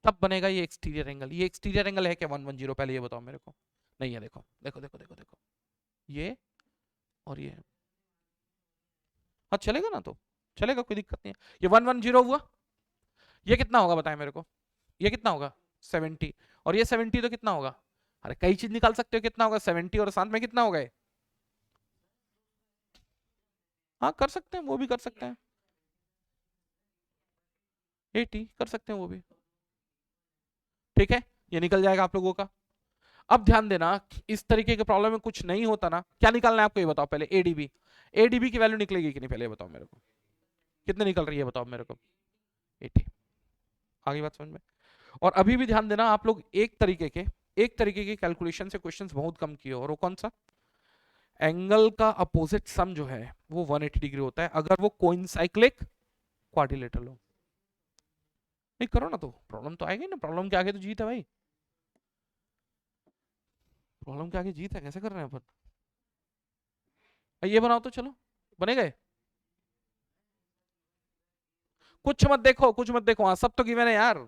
तब बनेगा ये एक्सटीरियर एंगल। ये एक्सटीरियर एंगल है क्या 110? पहले ये बताओ मेरे को। नहीं है, देखो देखो देखो देखो देखो, ये और ये। हाँ चलेगा ना, तो चलेगा, कोई दिक्कत नहीं है। ये 110 हुआ, ये कितना होगा बताए मेरे को, ये कितना होगा 70, और ये 70 तो कितना होगा? अरे कई चीज निकाल सकते हो, कितना होगा 70 और साथ में कितना होगा ये? हाँ कर सकते हैं, वो भी कर सकते हैं, 80 कर सकते हैं वो भी। ठीक है, ये निकल जाएगा आप लोगों का। अब ध्यान देना, इस तरीके के प्रॉब्लम में कुछ नहीं होता ना, क्या निकालना है आपको ये बताओ पहले। एडीबी, एडीबी की वैल्यू निकलेगी कि नहीं पहले ये बताओ मेरे को, कितने निकल रही है बताओ मेरे को? 80। आगे बात समझ में? और अभी भी ध्यान देना आप लोग, एक तरीके के कैलकुलेशन से क्वेश्चंस बहुत कम किए, और वो कौन सा? एंगल का अपोजिट सम जो है वो 180 डिग्री होता है अगर वो कोइनसाइक्लिक क्वाड्रिलेटरल हो। नहीं करो ना, तो प्रॉब्लम तो आएगी ना, प्रॉब्लम के आगे तो जीत है भाई, प्रॉब्लम के आगे जीत है, कैसे कर रहे हैं अपन? ये बनाओ तो चलो, बने गए। कुछ मत देखो, कुछ मत देखो, हाँ सब तो गिवन है यार।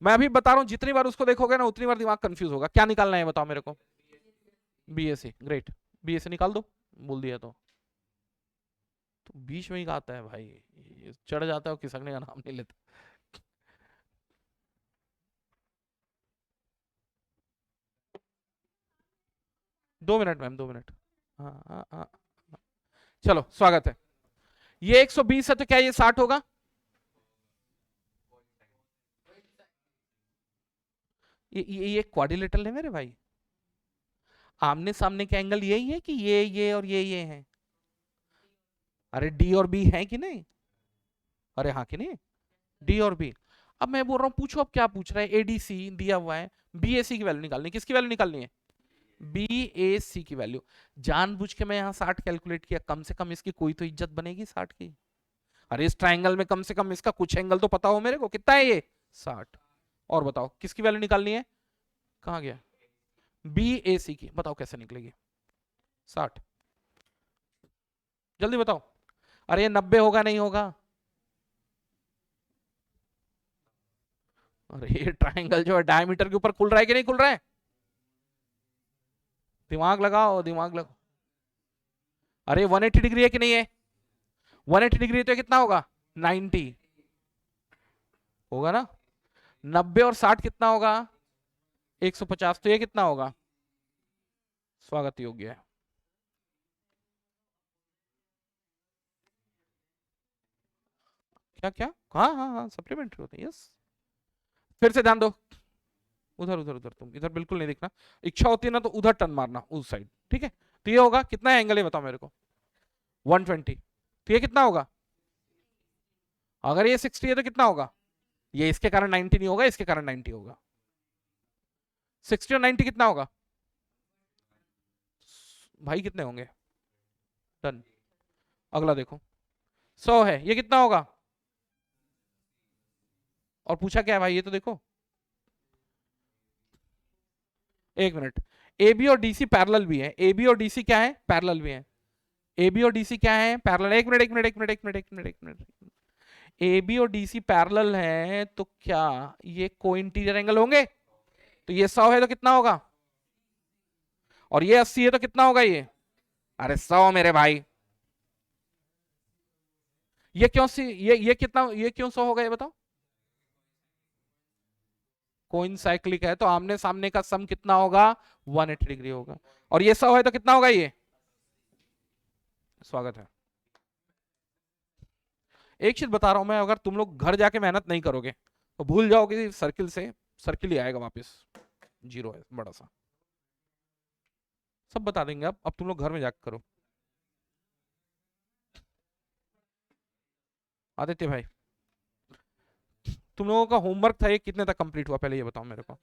मैं अभी बता रहा हूँ, जितनी बार उसको देखोगे ना उतनी बार दिमाग कंफ्यूज होगा। क्या निकालना है बताओ मेरे को? बीएससी, ग्रेट, बीएससी निकाल दो, बोल दिया तो बीच में ही आता है भाई, ये चढ़ जाता है और खिसकने का नाम नहीं लेता। 2 मिनट मैम, 2 मिनट। हाँ हाँ हाँ हाँ। चलो स्वागत है। ये 120 है तो क्या ये 60 होगा? ये क्वाड्रिलेटरल है मेरे भाई। आमने सामने के एंगल यही है कि ये और ये हैं? अरे डी और बी है कि नहीं? अरे हाँ कि नहीं, डी और बी। अब मैं बोल रहा हूँ, पूछो अब क्या पूछ रहा है। एडीसी दिया हुआ है, बीएसी की वैल्यू निकालनी है। किसकी वैल्यू निकालनी है? बीएसी की वैल्यू। जानबूझ के मैं यहाँ 60 कैलकुलेट किया, कम से कम इसकी कोई तो इज्जत बनेगी 60 की। अरे इस ट्राइंगल में कम से कम इसका कुछ एंगल तो पता हो मेरे को, कितना है ये? 60। और बताओ किसकी वैल्यू निकालनी है? कहाँ गया? बीएसी की, बताओ कैसे निकलेगी 60? जल्दी बताओ। अरे ये 90 होगा नहीं होगा? अरे ये ट्राइंगल जो है डायमीटर के ऊपर खुल रहा है कि नहीं खुल रहा है? दिमाग लगाओ, दिमाग लगाओ। अरे 180 डिग्री है कि नहीं है? 180 डिग्री तो कितना होगा? 90 होगा ना? 90 और 60 कितना होगा? 150। तो ये कितना होगा? स्वागत योग्य है। क्या क्या? हाँ हाँ हाँ सप्लीमेंट्री होते हैं, यस। फिर से ध्यान दो, उधर उधर उधर, तुम इधर बिल्कुल नहीं दिखना। इच्छा होती है ना तो उधर टर्न मारना, उस साइड, ठीक है? तो ये होगा कितना एंगल है बताओ मेरे को? 120। तो ये कितना होगा? अगर ये 60 है तो कितना होगा? ये इसके कारण 90 नहीं होगा, इसके कारण 90 होगा। 60 और 90 कितना होगा भाई? कितने होंगे? डन। अगला देखो, 100 है, ये कितना होगा? और पूछा क्या है भाई, ये तो देखो। एक मिनट, ए बी और डीसी पैरेलल भी है। ए बी और डीसी क्या है? पैरेलल भी है। ए बी और डीसी क्या है? पैरेलल। एक मिनट एक मिनट एक मिनट एक मिनट एक मिनट एक मिनट। ए बी और डीसी पैरेलल है तो क्या ये को इंटीरियर एंगल होंगे? तो ये 100 है तो कितना होगा? और ये 80 है तो कितना होगा ये? अरे 100 मेरे भाई। ये क्यों सी ये कितना, ये क्यों 100 होगा ये बताओ? कोइनसाइक्लिक है तो आमने सामने का सम कितना होगा? 180 डिग्री होगा। और ये 100 है तो कितना होगा ये? स्वागत है। एक चीज बता रहा हूं मैं, अगर तुम लोग घर जाके मेहनत नहीं करोगे तो भूल जाओगे सर्किल से, सर्किल ही आएगा वापस, जीरो है बड़ा सा। सब बता देंगे, अब तुम लोग घर में जाकर करो। आदित्य भाई, तुम लोगों का होमवर्क था ये कितने तक कंप्लीट हुआ पहले ये बताओ मेरे को?